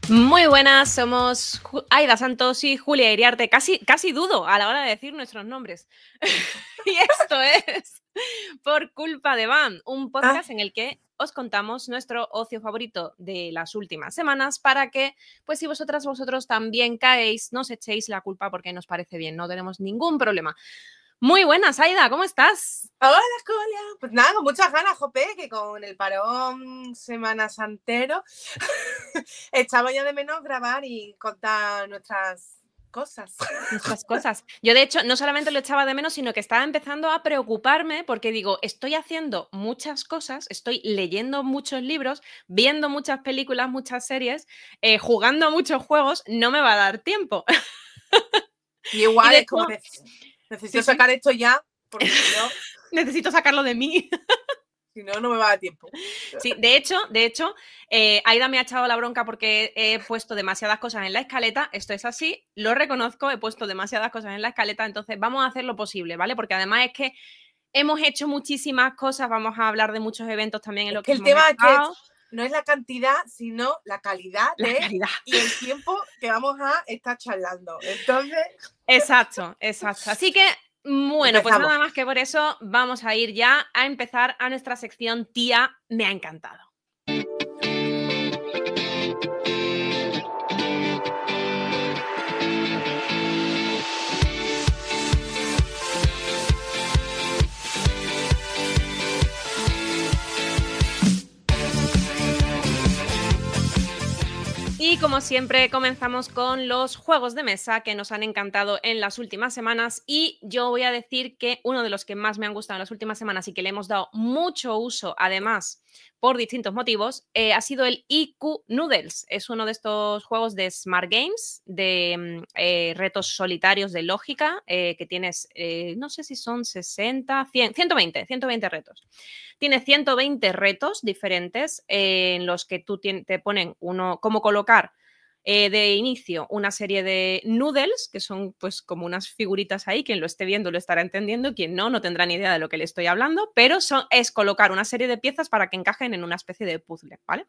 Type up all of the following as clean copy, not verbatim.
Muy buenas, somos Aida Santos y Julia Iriarte. Casi dudo a la hora de decir nuestros nombres. Y esto es Por culpa de Van, un podcast en el que os contamos nuestro ocio favorito de las últimas semanas para que, pues si vosotros también caéis, nos echéis la culpa porque nos parece bien, no tenemos ningún problema. Muy buenas, Aida, ¿cómo estás? Hola, Julia. Pues nada, con muchas ganas, Jope, que con el parón Semana Santero echaba ya de menos grabar y contar nuestras cosas. Nuestras cosas. Yo, de hecho, no solamente lo echaba de menos, sino que estaba empezando a preocuparme porque digo, estoy haciendo muchas cosas, estoy leyendo muchos libros, viendo muchas películas, muchas series, jugando a muchos juegos, no me va a dar tiempo. Y igual de es como hecho, necesito sacar esto ya, porque si no, necesito sacarlo de mí. no me va a dar tiempo. Sí, de hecho, Aida me ha echado la bronca porque he puesto demasiadas cosas en la escaleta. Esto es así, lo reconozco, he puesto demasiadas cosas en la escaleta, entonces vamos a hacer lo posible, ¿vale? Porque además es que hemos hecho muchísimas cosas, vamos a hablar de muchos eventos también en Es los que que el hemos tema es que estado. no es la cantidad, sino la calidad La calidad. y el tiempo que vamos a estar charlando. Entonces, Exacto. Así que, bueno, pues empezamos. nada más que por eso vamos a ir ya a empezar a nuestra sección Tía, me ha encantado. Y como siempre comenzamos con los juegos de mesa que nos han encantado en las últimas semanas, y yo voy a decir que uno de los que más me han gustado en las últimas semanas y que le hemos dado mucho uso, además, por distintos motivos, ha sido el IQ Noodles. Es uno de estos juegos de Smart Games, de retos solitarios de lógica, que tienes, no sé si son 60, 100, 120 retos. Tiene 120 retos diferentes en los que te ponen uno, cómo colocar de inicio una serie de noodles, que son pues como unas figuritas ahí, quien lo esté viendo lo estará entendiendo, quien no, no tendrá ni idea de lo que le estoy hablando, pero es colocar una serie de piezas para que encajen en una especie de puzzle, ¿vale?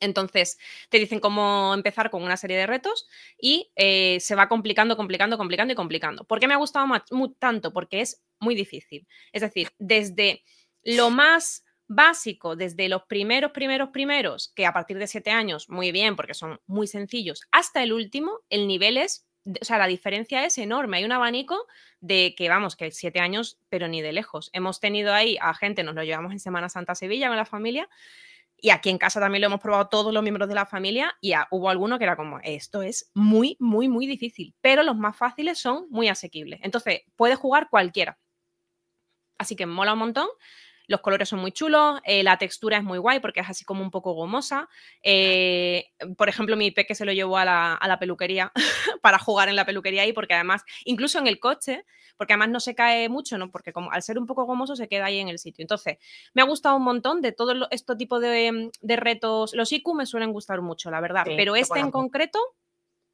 Entonces, te dicen cómo empezar con una serie de retos y se va complicando. ¿Por qué me ha gustado tanto? Porque es muy difícil. Es decir, desde lo más básico, desde los primeros, que a partir de 7 años, muy bien, porque son muy sencillos, hasta el último, el nivel es, o sea, la diferencia es enorme. Hay un abanico de que, vamos, que 7 años, pero ni de lejos. Hemos tenido ahí a gente, nos lo llevamos en Semana Santa a Sevilla con la familia, y aquí en casa también lo hemos probado todos los miembros de la familia y hubo alguno que era como, esto es muy, muy, muy difícil, pero los más fáciles son muy asequibles. Entonces, puede jugar cualquiera. Así que mola un montón. Los colores son muy chulos, la textura es muy guay porque es así como un poco gomosa. Por ejemplo, mi peque se lo llevó a la peluquería para jugar en la peluquería ahí, porque además, incluso en el coche, porque además no se cae mucho, ¿no? Porque como al ser un poco gomoso se queda ahí en el sitio. Entonces, me ha gustado un montón de todo este tipo de retos. Los IQ me suelen gustar mucho, la verdad, Sí, pero este en concreto,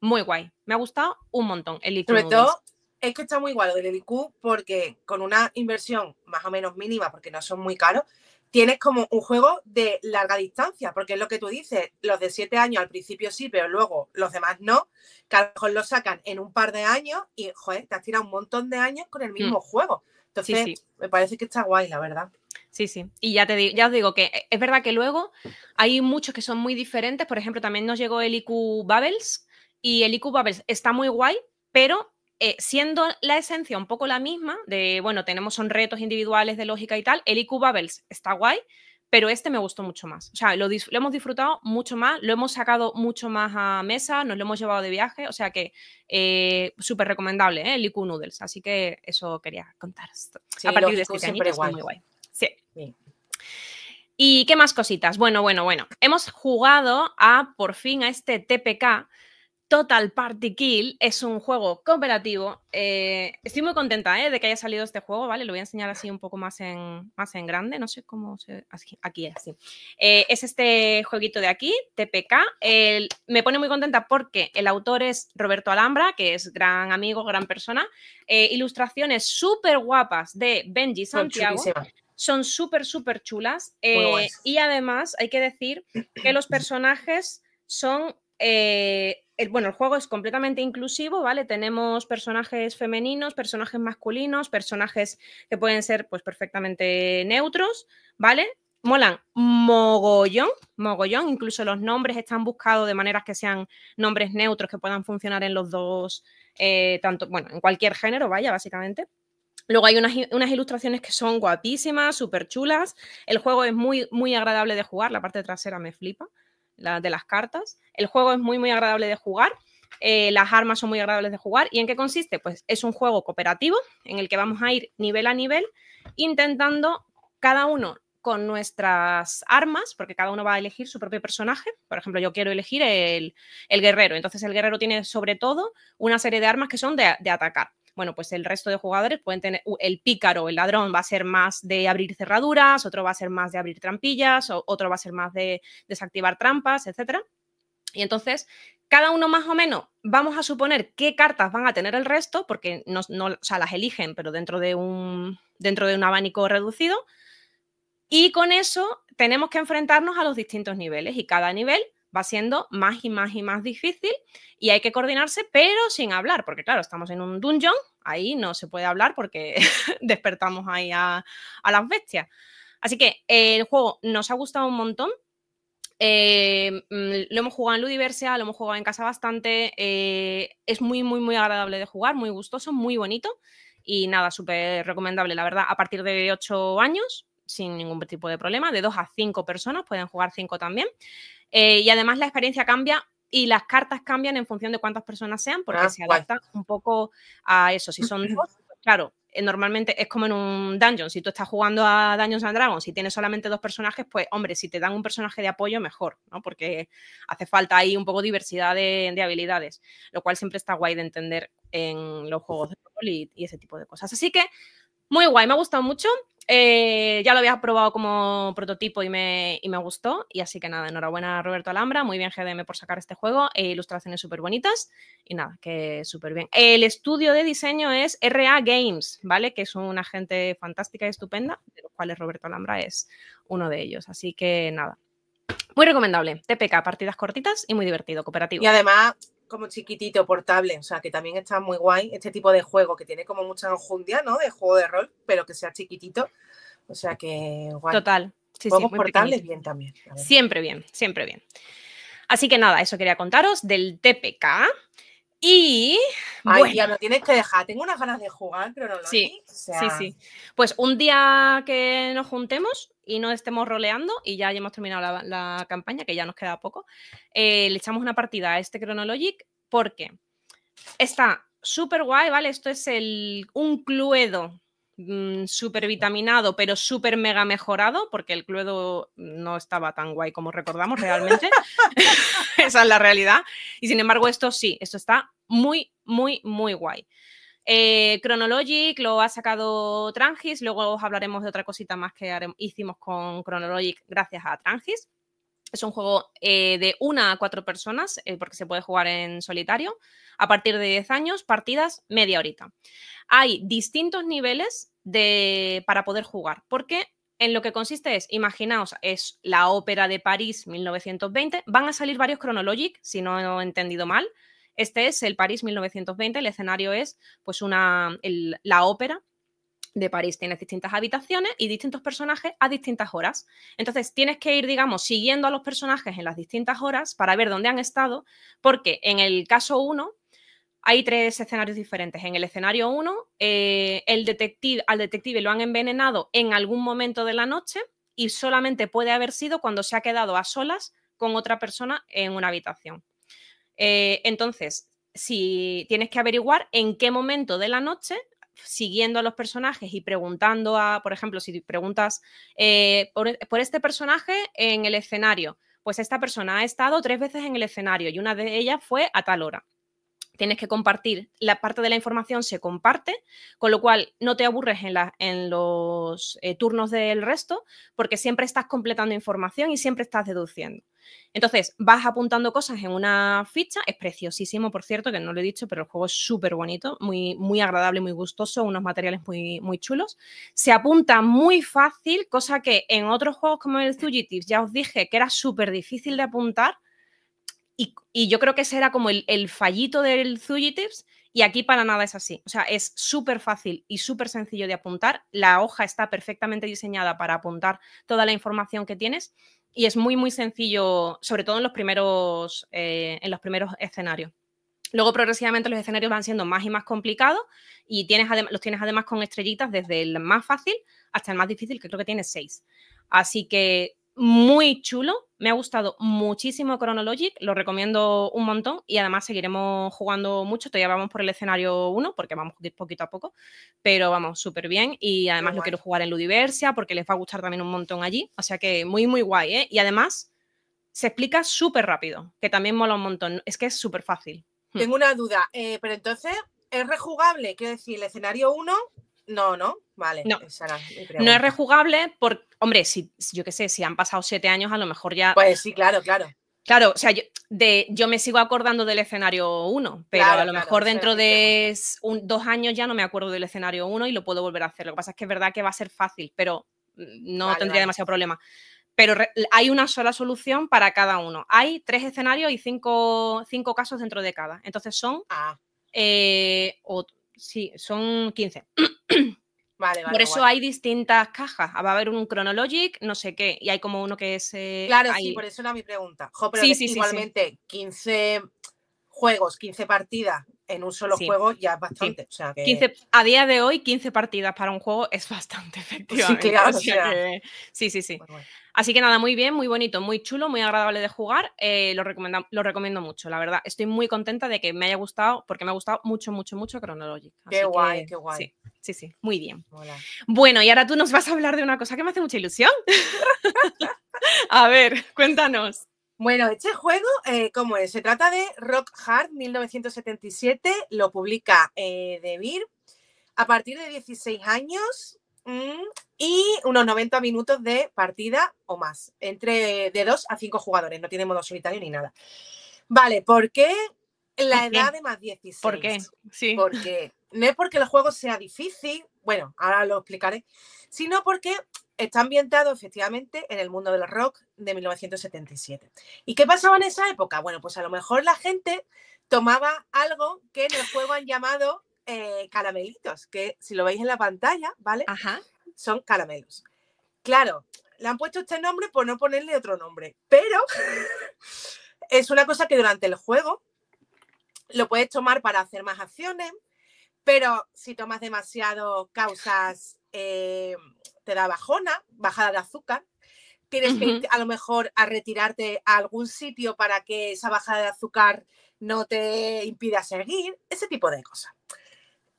muy guay. Me ha gustado un montón el IQ sobre Noodles. todo, es que está muy igual lo del IQ porque con una inversión más o menos mínima, porque no son muy caros, tienes como un juego de larga distancia, porque es lo que tú dices, los de 7 años al principio sí, pero luego los demás no, que a lo mejor lo sacan en un par de años y, joder, te has tirado un montón de años con el mismo juego. Entonces, Sí. me parece que está guay, la verdad. Sí. Y ya os digo que es verdad que luego hay muchos que son muy diferentes. Por ejemplo, también nos llegó el IQ Bubbles y el IQ Bubbles está muy guay, pero siendo la esencia un poco la misma, de, bueno, son retos individuales de lógica y tal, el IQ Bubbles está guay, pero este me gustó mucho más. O sea, lo hemos disfrutado mucho más, lo hemos sacado mucho más a mesa, nos lo hemos llevado de viaje, o sea que súper recomendable, el IQ Noodles. Así que eso quería contaros. Sí, A partir de lógico, 7 siempre añitos, guay. muy guay. Sí. Sí. ¿Y qué más cositas? Bueno. Hemos jugado por fin a este TPK, Total Party Kill. Es un juego cooperativo. Estoy muy contenta de que haya salido este juego, ¿vale? Lo voy a enseñar así un poco más en grande. No sé cómo se... Aquí es, sí. Es este jueguito de aquí, TPK. Me pone muy contenta porque el autor es Roberto Alhambra, que es gran amigo, gran persona. Ilustraciones súper guapas de Benji Santiago. Son súper chulas. Y además hay que decir que los personajes son bueno, el juego es completamente inclusivo, ¿vale? Tenemos personajes femeninos, personajes masculinos, personajes que pueden ser pues perfectamente neutros, ¿vale? Molan mogollón, mogollón, incluso los nombres están buscados de maneras que sean nombres neutros que puedan funcionar en los dos, tanto, bueno, en cualquier género, vaya, básicamente. Luego hay unas ilustraciones que son guapísimas, súper chulas. El juego es muy, muy agradable de jugar. La parte trasera me flipa, la de las cartas. El juego es muy, muy agradable de jugar. Las armas son muy agradables de jugar. ¿Y en qué consiste? Pues es un juego cooperativo en el que vamos a ir nivel a nivel intentando cada uno con nuestras armas, porque cada uno va a elegir su propio personaje. Por ejemplo, yo quiero elegir el guerrero. Entonces el guerrero tiene sobre todo una serie de armas que son de atacar. Bueno, pues el resto de jugadores pueden tener, el pícaro, el ladrón va a ser más de abrir cerraduras, otro va a ser más de abrir trampillas, otro va a ser más de desactivar trampas, etcétera. Y entonces, cada uno más o menos, vamos a suponer qué cartas van a tener el resto, porque no, o sea, las eligen, pero dentro de un abanico reducido. Y con eso tenemos que enfrentarnos a los distintos niveles y cada nivel va siendo más y más y más difícil y hay que coordinarse, pero sin hablar, porque claro, estamos en un dungeon, ahí no se puede hablar porque despertamos ahí a las bestias. Así que el juego nos ha gustado un montón. Lo hemos jugado en Ludiversia, lo hemos jugado en casa bastante. Es muy, muy, muy agradable de jugar, muy gustoso, muy bonito y nada, súper recomendable, la verdad, a partir de 8 años, sin ningún tipo de problema, de 2 a 5 personas, pueden jugar 5 también. Y además la experiencia cambia y las cartas cambian en función de cuántas personas sean, porque se adapta un poco a eso. Si son 2, pues claro, normalmente es como en un dungeon. Si tú estás jugando a Dungeons and Dragons y tienes solamente 2 personajes, pues hombre, si te dan un personaje de apoyo, mejor, ¿no? Porque hace falta ahí un poco diversidad de habilidades, lo cual siempre está guay de entender en los juegos de rol y ese tipo de cosas. Así que muy guay, me ha gustado mucho. Ya lo había probado como prototipo y me gustó. Y así que nada, enhorabuena a Roberto Alhambra. Muy bien GDM por sacar este juego. Ilustraciones súper bonitas. Y nada, que súper bien. El estudio de diseño es RA Games, ¿vale? Que es una gente fantástica y estupenda, de los cuales Roberto Alhambra es uno de ellos. Así que nada, muy recomendable. TPK, partidas cortitas y muy divertido, cooperativo. Y además, como chiquitito, portable, o sea, que también está muy guay este tipo de juego, que tiene como mucha enjundia, ¿no? De juego de rol, pero que sea chiquitito, o sea que guay. Total, sí, Juegos muy portables pequeñito. bien también. Siempre bien, siempre bien. Así que nada, eso quería contaros del TPK. Y ay, bueno, ya lo tienes que dejar. Tengo unas ganas de jugar, pero no lo sí, o sea... sí. Pues un día que nos juntemos y no estemos roleando y ya hayamos terminado la campaña, que ya nos queda poco, le echamos una partida a este Chronologic porque está súper guay, ¿vale? Esto es un Cluedo súper vitaminado, pero súper mega mejorado, porque el Cluedo no estaba tan guay como recordamos realmente. Esa es la realidad. Y sin embargo, esto sí, esto está muy, muy, muy guay. Chronologic lo ha sacado Trangis, luego os hablaremos de otra cosita más que hicimos con Chronologic gracias a Trangis. Es un juego de 1 a 4 personas, porque se puede jugar en solitario. A partir de 10 años, partidas media horita. Hay distintos niveles para poder jugar, porque en lo que consiste es, imaginaos, es la ópera de París 1920, van a salir varios Chronologic, si no he entendido mal. Este es el París 1920, el escenario es pues la ópera de París. Tienes distintas habitaciones y distintos personajes a distintas horas. Entonces tienes que ir, digamos, siguiendo a los personajes en las distintas horas para ver dónde han estado, porque en el caso 1 hay 3 escenarios diferentes. En el escenario 1, al detective lo han envenenado en algún momento de la noche y solamente puede haber sido cuando se ha quedado a solas con otra persona en una habitación. Entonces, si tienes que averiguar en qué momento de la noche, siguiendo a los personajes y preguntando por ejemplo, si preguntas por este personaje en el escenario, pues esta persona ha estado 3 veces en el escenario y una de ellas fue a tal hora. Tienes que compartir, la parte de la información se comparte, con lo cual no te aburres en los turnos del resto, porque siempre estás completando información y siempre estás deduciendo. Entonces, vas apuntando cosas en una ficha, es preciosísimo, por cierto, que no lo he dicho, pero el juego es súper bonito, muy, muy agradable, muy gustoso, unos materiales muy, muy chulos. Se apunta muy fácil, cosa que en otros juegos como el Fugitives ya os dije que era súper difícil de apuntar. Y yo creo que ese era como el fallito del Fugitives, y aquí para nada es así. O sea, es súper fácil y súper sencillo de apuntar. La hoja está perfectamente diseñada para apuntar toda la información que tienes y es muy, muy sencillo, sobre todo en los primeros escenarios. Luego, progresivamente, los escenarios van siendo más y más complicados y los tienes además con estrellitas desde el más fácil hasta el más difícil, que creo que tiene 6. Así que muy chulo, me ha gustado muchísimo Chronologic, lo recomiendo un montón y además seguiremos jugando mucho. Todavía vamos por el escenario 1 porque vamos poquito a poco, pero vamos súper bien y además lo quiero jugar en Ludiversia porque les va a gustar también un montón allí. O sea que muy, muy guay, ¿eh? Y además se explica súper rápido, que también mola un montón. Es que es súper fácil. Tengo una duda, pero entonces, ¿es rejugable? Quiero decir, el escenario 1, no, vale. No, esa era mi pregunta. No es rejugable por, hombre, si yo qué sé, si han pasado 7 años, a lo mejor ya... Pues sí, claro. Claro, o sea, yo me sigo acordando del escenario 1, pero Claro, a lo mejor eso dentro es de 2 años ya no me acuerdo del escenario 1 y lo puedo volver a hacer. Lo que pasa es que es verdad que va a ser fácil, pero no tendría demasiado problema. Pero hay una sola solución para cada uno. Hay 3 escenarios y 5 casos dentro de cada. Entonces son... sí, son 15. Vale, Por eso hay distintas cajas. Va a haber un Chronologic, no sé qué, y hay como uno que es... Claro, sí, por eso era mi pregunta. Pero sí, igualmente, 15 juegos, 15 partidas en un solo juego ya es bastante. O sea que... 15, a día de hoy, 15 partidas para un juego es bastante, efectivamente. Sí, claro, sí. Bueno. Así que nada, muy bien, muy bonito, muy chulo, muy agradable de jugar. Lo recomiendo mucho, la verdad. Estoy muy contenta de que me haya gustado, porque me ha gustado mucho Chronologic. Qué guay, qué guay. Sí, muy bien. Hola. Bueno, y ahora tú nos vas a hablar de una cosa que me hace mucha ilusión. A ver, cuéntanos. Bueno, este juego, ¿cómo es? Se trata de Rock Hard 1977, lo publica Devir a partir de 16 años y unos 90 minutos de partida o más, entre de 2 a 5 jugadores, no tiene modo solitario ni nada. Vale, ¿por qué la edad de más 16? ¿Por qué? Sí. Porque no es porque el juego sea difícil, bueno, ahora lo explicaré, sino porque está ambientado efectivamente en el mundo del rock de 1977. ¿Y qué pasaba en esa época? Bueno, pues a lo mejor la gente tomaba algo que en el juego han llamado caramelitos, que si lo veis en la pantalla, ¿vale? Ajá. Son caramelos. Claro, le han puesto este nombre por no ponerle otro nombre, pero es una cosa que durante el juego lo puedes tomar para hacer más acciones, pero si tomas demasiado causas, te da bajada de azúcar. Tienes que ir a lo mejor a retirarte a algún sitio para que esa bajada de azúcar no te impida seguir, ese tipo de cosas.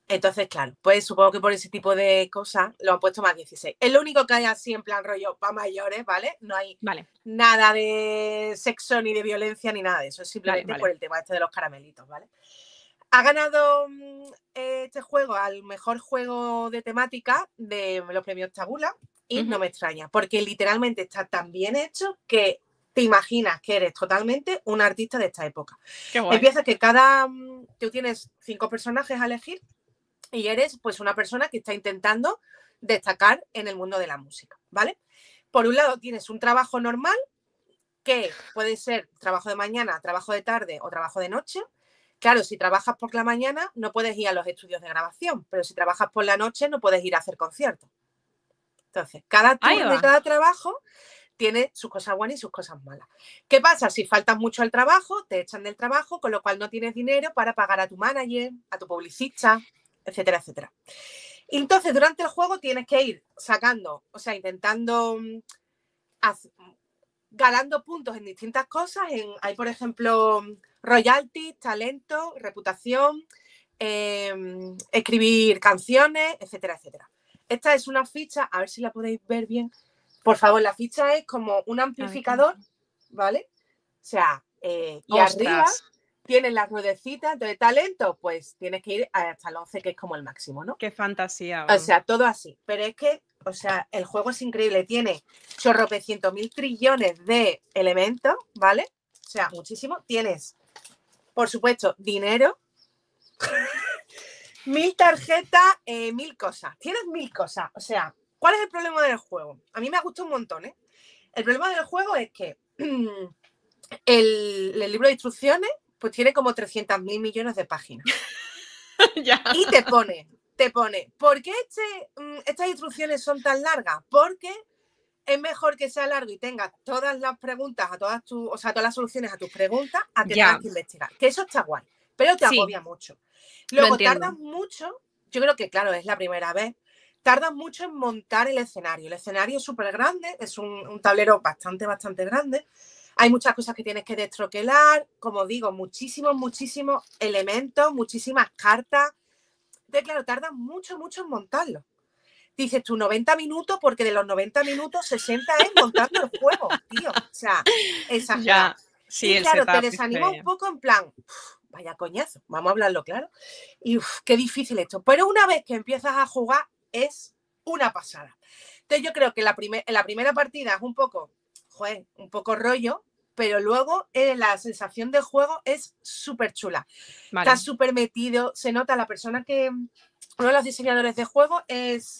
Entonces, claro, pues supongo que por ese tipo de cosas lo han puesto más 16. Es lo único que hay así en plan rollo para mayores, ¿vale? No hay nada de sexo ni de violencia ni nada de eso. Es simplemente por el tema este de los caramelitos, ¿vale? Ha ganado este juego al mejor juego de temática de los premios Tabula y no me extraña, porque literalmente está tan bien hecho que te imaginas que eres totalmente un artista de esta época. Qué guay. Empieza que tú tienes 5 personajes a elegir y eres pues una persona que está intentando destacar en el mundo de la música, ¿vale? Por un lado tienes un trabajo normal que puede ser trabajo de mañana, trabajo de tarde o trabajo de noche. Claro, si trabajas por la mañana no puedes ir a los estudios de grabación, pero si trabajas por la noche no puedes ir a hacer conciertos. Entonces, cada turno de cada trabajo tiene sus cosas buenas y sus cosas malas. ¿Qué pasa? Si faltas mucho al trabajo, te echan del trabajo, con lo cual no tienes dinero para pagar a tu manager, a tu publicista, etcétera, etcétera. Y entonces, durante el juego tienes que ir sacando, o sea, intentando ganando puntos en distintas cosas. Hay, por ejemplo, royalties, talento, reputación, escribir canciones, etcétera, etcétera. Esta es una ficha, a ver si la podéis ver bien. Por favor, la ficha es como un amplificador, ¿vale? O sea, y arriba tienes las ruedecitas. Entonces, talento, pues tienes que ir hasta el 11, que es como el máximo, ¿no? Qué fantasía. O sea, todo así. Pero es que, o sea, el juego es increíble. Tiene chorropecientos mil trillones de elementos, ¿vale? O sea, muchísimo. Tienes, por supuesto, dinero. 1000 tarjetas, 1000 cosas. Tienes 1000 cosas. O sea, ¿cuál es el problema del juego? A mí me ha gustado un montón, ¿eh? El problema del juego es que el libro de instrucciones pues tiene como 300.000 millones de páginas. Ya. Y te pone, ¿por qué estas instrucciones son tan largas? Porque es mejor que sea largo y tengas todas las preguntas, todas las soluciones a tus preguntas, a que tengas que investigar. Que eso está guay, pero te agobia mucho. Luego tardas mucho, yo creo que claro, es la primera vez, tardas mucho en montar el escenario. El escenario es súper grande, es un tablero bastante grande. Hay muchas cosas que tienes que destroquelar, como digo, muchísimos elementos, muchísimas cartas. Entonces, claro, tardas mucho en montarlo. Dices tú 90 minutos, porque de los 90 minutos 60 es montando el juego, tío. O sea, exagerado. Sí, y claro, te desanima un poco en plan, vaya coñazo, vamos a hablarlo claro. Y qué difícil esto. Pero una vez que empiezas a jugar, es una pasada. Entonces yo creo que la primera partida es un poco rollo, pero luego la sensación de juego es súper chula. Vale. Estás súper metido, se nota la persona que... Uno de los diseñadores de juego es...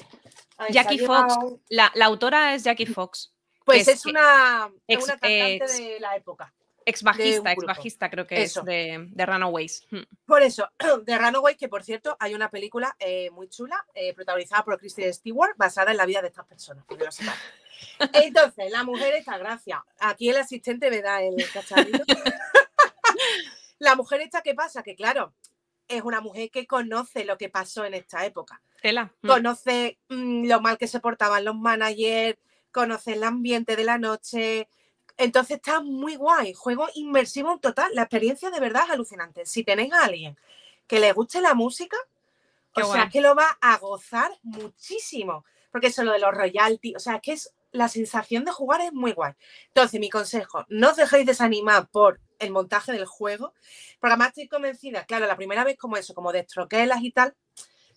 Jackie Fox. La autora es Jackie Fox. Pues es una cantante de la época. Ex bajista creo que eso. Es de Runaways. Por eso, de Runaways, que por cierto hay una película muy chula, protagonizada por Kristen Stewart, basada en la vida de estas personas. Que no lo sepan. Entonces, la mujer esta, gracia. Aquí el asistente me da el cacharrito. La mujer esta, ¿qué pasa? Que claro, es una mujer que conoce lo que pasó en esta época. Conoce lo mal que se portaban los managers, conoce el ambiente de la noche. Entonces está muy guay. Juego inmersivo en total. La experiencia de verdad es alucinante. Si tenéis a alguien que le guste la música, sea, que lo va a gozar muchísimo. Porque eso, lo de los royalties, o sea, que es la sensación de jugar es muy guay. Entonces, mi consejo, no os dejéis desanimar por el montaje del juego, porque además estoy convencida, claro, la primera vez como eso, como destroquelas y tal,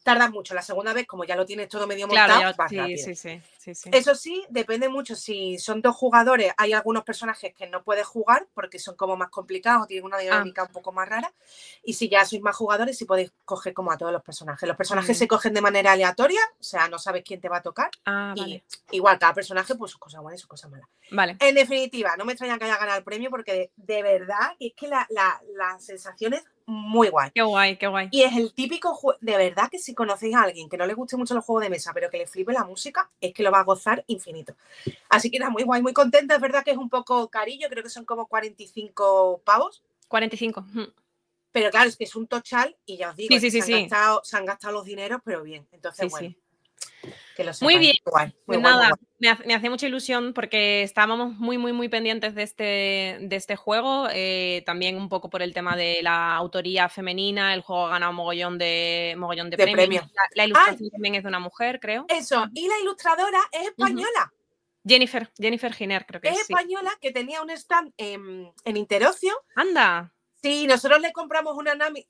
tardas mucho. La segunda vez, como ya lo tienes todo medio montado, vas rápido. Sí. Eso sí, depende mucho. Si son 2 jugadores, hay algunos personajes que no puedes jugar porque son como más complicados o tienen una dinámica un poco más rara. Y si ya sois más jugadores, sí podéis coger como a todos los personajes. Los personajes se cogen de manera aleatoria, o sea, no sabes quién te va a tocar. Vale. Y igual, cada personaje, pues sus cosas buenas y sus cosas malas. Vale. En definitiva, no me extraña que haya ganado el premio porque de verdad es que la sensación es muy guay. Qué guay. Y es el típico juego, de verdad que si conocéis a alguien que no le guste mucho los juegos de mesa, pero que le flipe la música, es que lo va a gozar infinito. Así que era muy guay, muy contenta. Es verdad que es un poco carillo, creo que son como 45 pavos. 45. Pero claro, es que es un tochal y ya os digo, se han gastado los dineros, pero bien. Entonces, bueno. Que lo muy bien, guay, pues nada, me hace mucha ilusión porque estábamos muy pendientes de este juego, también un poco por el tema de la autoría femenina. El juego ha ganado mogollón de premios. La ilustración también es de una mujer, creo. Eso, y la ilustradora es española. Jennifer Giner, creo que es. Es española, que tenía un stand en Interocio. ¡Anda! Sí, nosotros le compramos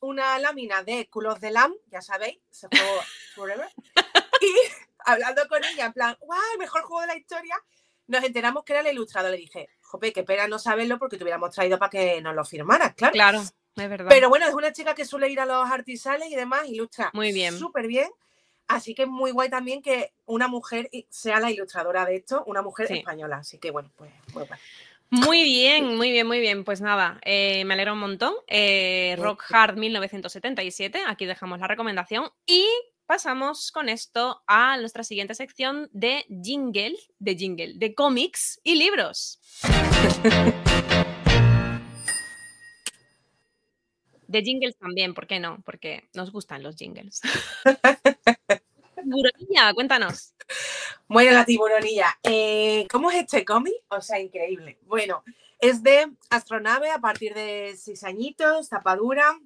una lámina de Culos de Lam, ya sabéis, ese juego Forever. Y hablando con ella, en plan, ¡guau! Mejor juego de la historia. Nos enteramos que era la ilustradora. Le dije, jope, qué pena no saberlo porque te hubiéramos traído para que nos lo firmaras, claro. Claro, es verdad. Pero bueno, es una chica que suele ir a los artisales y demás, ilustra muy bien. Súper bien. Así que es muy guay también que una mujer sea la ilustradora de esto, una mujer española. Así que bueno, pues muy guay. Muy bien. Pues nada, me alegro un montón. Rock Hard 1977, aquí dejamos la recomendación y pasamos con esto a nuestra siguiente sección de de cómics y libros. De jingles también, ¿por qué no? Porque nos gustan los jingles. Tiburonilla, cuéntanos. Bueno, la tiburonilla. ¿Cómo es este cómic? O sea, increíble. Bueno, es de Astronave a partir de 6 añitos, tapadura.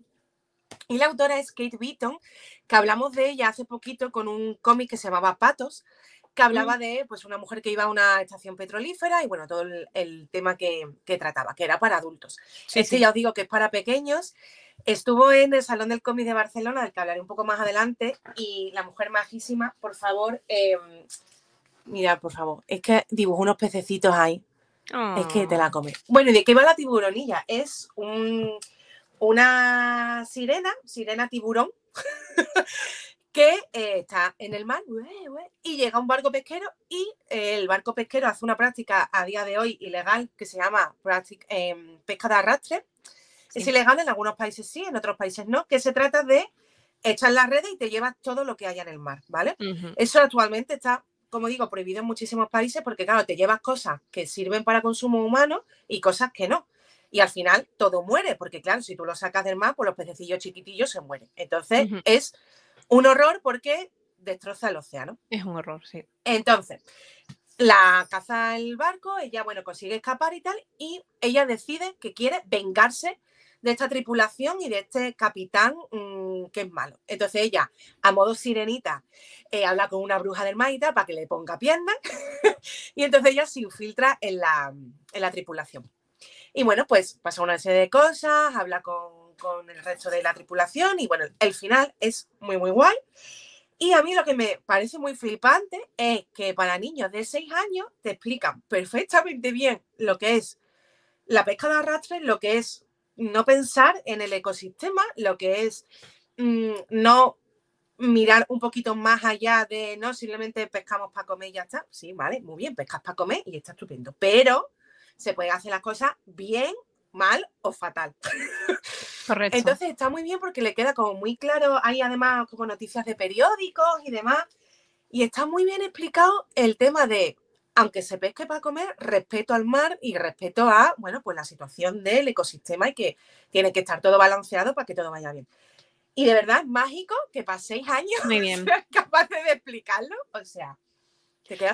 Y la autora es Kate Beaton, que hablamos de ella hace poquito con un cómic que se llamaba Patos, que hablaba de pues, una mujer que iba a una estación petrolífera y bueno, todo el tema que trataba, que era para adultos. Ya os digo que es para pequeños. Estuvo en el Salón del Cómic de Barcelona, del que hablaré un poco más adelante, y la mujer majísima, por favor, mira, por favor, es que dibujó unos pececitos ahí, es que te la comes. Bueno, ¿y de qué va la tiburonilla? Es una sirena tiburón, que está en el mar y llega un barco pesquero y el barco pesquero hace una práctica a día de hoy ilegal que se llama pesca de arrastre. Sí. Es ilegal en algunos países sí, en otros países no, que se trata de echar las redes y te llevas todo lo que haya en el mar, ¿vale? Eso actualmente está, como digo, prohibido en muchísimos países porque, claro, te llevas cosas que sirven para consumo humano y cosas que no. Y al final todo muere, porque, claro, si tú lo sacas del mar, pues los pececillos chiquitillos se mueren. Entonces, es un horror porque destroza el océano. Es un horror, sí. Entonces, la caza el barco, ella, bueno, consigue escapar y tal, y ella decide que quiere vengarse de esta tripulación y de este capitán que es malo. Entonces ella, a modo sirenita, habla con una bruja del mar y tal para que le ponga piernas y entonces ella se infiltra en la tripulación. Y bueno, pues pasa una serie de cosas, habla con el resto de la tripulación y bueno, el final es muy, muy guay. Y a mí lo que me parece muy flipante es que para niños de 6 años te explican perfectamente bien lo que es la pesca de arrastre, lo que es no pensar en el ecosistema, lo que es no mirar un poquito más allá de no simplemente pescamos para comer y ya está. Sí, vale, muy bien, pescas para comer y está estupendo. Pero se pueden hacer las cosas bien, mal o fatal. Correcto. Entonces está muy bien porque le queda como muy claro, hay además como noticias de periódicos y demás, y está muy bien explicado el tema de, aunque se pesque para comer, respeto al mar y respeto a, bueno, pues la situación del ecosistema y que tiene que estar todo balanceado para que todo vaya bien. Y de verdad es mágico que para 6 años muy bien. seas capaces de explicarlo, o sea...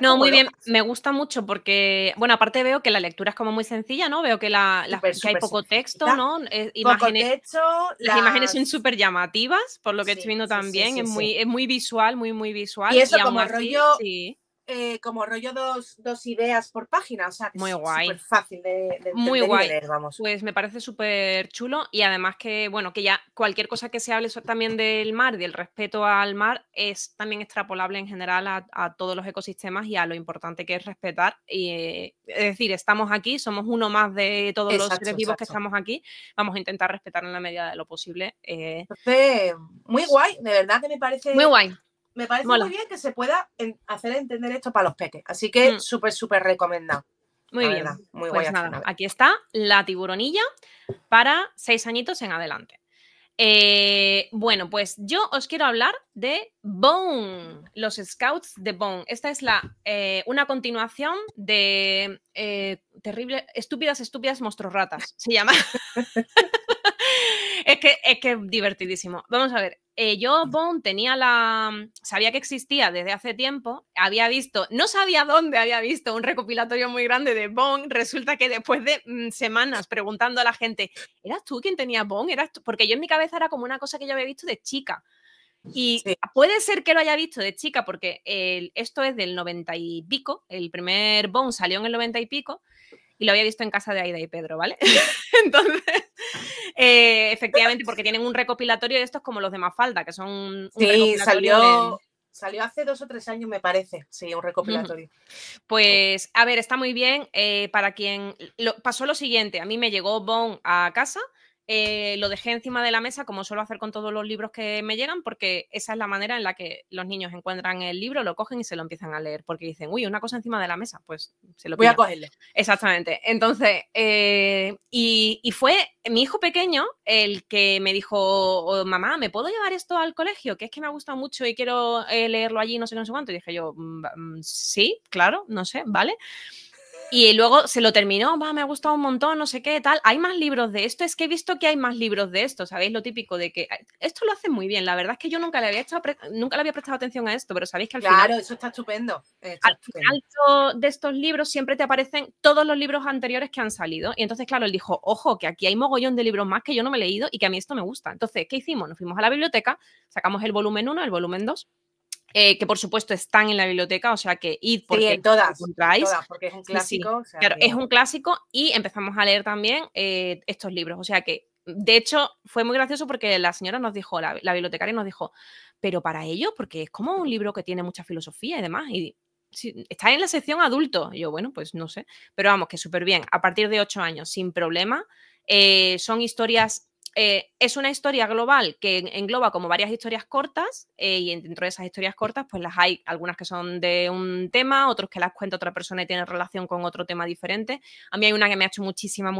No, muy bien, me gusta mucho porque, bueno, aparte veo que la lectura es como muy sencilla, ¿no? Veo que, que hay poco texto, ¿no? Poco texto, las imágenes son súper llamativas, por lo que estoy viendo también, es muy visual, muy visual. Y eso y como así, rollo... Sí. Como rollo dos ideas por página, o sea, que muy es guay. súper fácil de entender muy guay. y de leer, vamos. Pues me parece súper chulo y además que, bueno, que ya cualquier cosa que se hable también del mar, del respeto al mar, es también extrapolable en general a todos los ecosistemas y a lo importante que es respetar. Y, es decir, estamos aquí, somos uno más de todos los seres vivos que estamos aquí, vamos a intentar respetar en la medida de lo posible. Entonces, muy guay, de verdad que me parece... Muy guay. Me parece muy bien que se pueda hacer entender esto para los peques. Así que súper recomendado. Muy bien. Verdad, muy pues guay. Nada, aquí está la tiburonilla para 6 añitos en adelante. Bueno, pues yo os quiero hablar de Bone, los Scouts de Bone. Esta es una continuación de Estúpidas Monstruos Ratas, se llama. es que es divertidísimo. Vamos a ver, yo Bone sabía que existía desde hace tiempo, no sabía dónde había visto un recopilatorio muy grande de Bone. Resulta que después de semanas preguntando a la gente, ¿eras tú quien tenía Bone? ¿Eras tú? Porque yo en mi cabeza era como una cosa que yo había visto de chica. Y puede ser que lo haya visto de chica porque esto es del 90 y pico, el primer Bone salió en el 90 y pico, y lo había visto en casa de Aida y Pedro, ¿vale? Entonces, efectivamente, porque tienen un recopilatorio de estos como los de Mafalda, que son un recopilatorio salió hace 2 o 3 años, me parece. Sí, un recopilatorio. Pues, a ver, está muy bien. Para quien pasó lo siguiente, a mí me llegó Bone a casa, lo dejé encima de la mesa, como suelo hacer con todos los libros que me llegan, porque esa es la manera en la que los niños encuentran el libro, lo cogen y se lo empiezan a leer, porque dicen, uy, una cosa encima de la mesa, pues se lo pillan. Voy a cogerle. Exactamente. Entonces, y fue mi hijo pequeño el que me dijo, oh, mamá, ¿me puedo llevar esto al colegio? Que es que me ha gustado mucho y quiero leerlo allí, no sé cuánto. Y dije yo, sí, claro, no sé, ¿vale? Y luego se lo terminó, me ha gustado un montón, no sé qué, tal. Hay más libros de esto, es que he visto que hay más libros de esto, ¿sabéis? Lo típico de que esto lo hacen muy bien. La verdad es que yo nunca le había prestado atención a esto, pero sabéis que al final... Claro, eso está estupendo. Al final de estos libros siempre te aparecen todos los libros anteriores que han salido. Y entonces, claro, él dijo, ojo, que aquí hay mogollón de libros más que yo no me he leído y que a mí esto me gusta. Entonces, ¿qué hicimos? Nos fuimos a la biblioteca, sacamos el volumen 1, el volumen 2, que por supuesto están en la biblioteca, o sea que id porque en todas, encontráis. Porque es un clásico. Sí. O sea, claro, es un clásico y empezamos a leer también estos libros. O sea que, de hecho, fue muy gracioso porque la señora nos dijo, la bibliotecaria nos dijo, pero para ello, porque es como un libro que tiene mucha filosofía y demás. Y está en la sección adulto. Y yo, bueno, pues no sé. Pero vamos, que súper bien. A partir de 8 años, sin problema. Son historias es una historia global que engloba como varias historias cortas y dentro de esas historias cortas pues las hay algunas que son de un tema, otros que las cuenta otra persona y tienen relación con otro tema diferente. A mí hay una que me ha hecho muchísima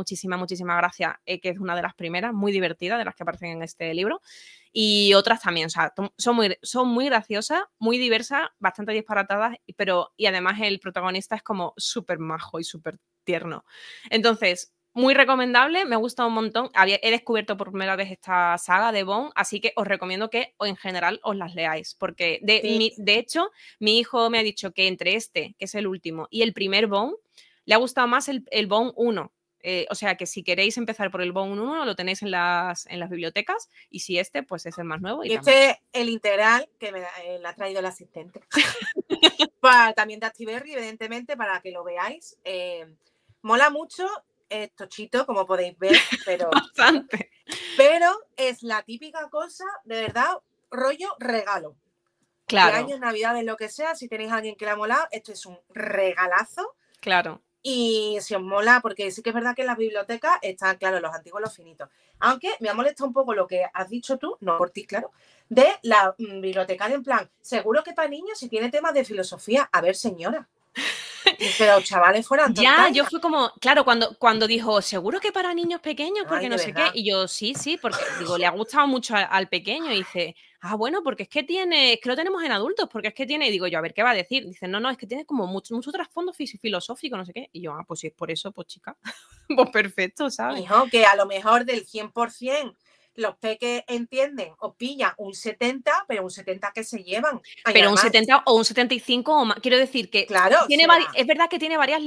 gracia, que es una de las primeras, muy divertida, de las que aparecen en este libro. Y otras también, o sea, son muy graciosas, muy diversas, bastante disparatadas, y además el protagonista es como súper majo y súper tierno. Entonces, muy recomendable, me ha gustado un montón. He descubierto por primera vez esta saga de Bone, así que os recomiendo que en general os las leáis, porque de hecho mi hijo me ha dicho que entre este, que es el último, y el primer Bone, le ha gustado más el Bone 1. O sea que si queréis empezar por el Bone 1 lo tenéis en las bibliotecas, y si este, pues es el más nuevo. Y este, el integral, que me la ha traído el asistente. También de Astiberri, evidentemente, para que lo veáis. Mola mucho, es tochito, como podéis ver, pero bastante. Pero es la típica cosa, de verdad, rollo regalo. Claro. De años, navidades, lo que sea, si tenéis a alguien que le ha molado, esto es un regalazo. Claro. Y si os mola, porque sí que es verdad que en las bibliotecas están, claro, los antiguos, los finitos. Aunque me ha molestado un poco lo que has dicho tú, no por ti, claro, de la bibliotecaria en plan, seguro que para niños si tiene temas de filosofía, a ver, señora. Pero chavales fueran ya, yo fui como, claro, cuando dijo, seguro que para niños pequeños, porque no sé qué, y yo, sí, porque digo, le ha gustado mucho al pequeño, y dice, bueno, porque es que lo tenemos en adultos, porque es que tiene, y digo yo, a ver, ¿qué va a decir? Dice, no, es que tiene como mucho trasfondo filosófico, no sé qué, y yo, pues si es por eso, pues chica, pues perfecto, ¿sabes? Hijo, que a lo mejor del 100% los peques entienden o pillan un 70, pero un 70 que se llevan. Pero además, un 70 o un 75 o más. Quiero decir que claro, es verdad que tiene varios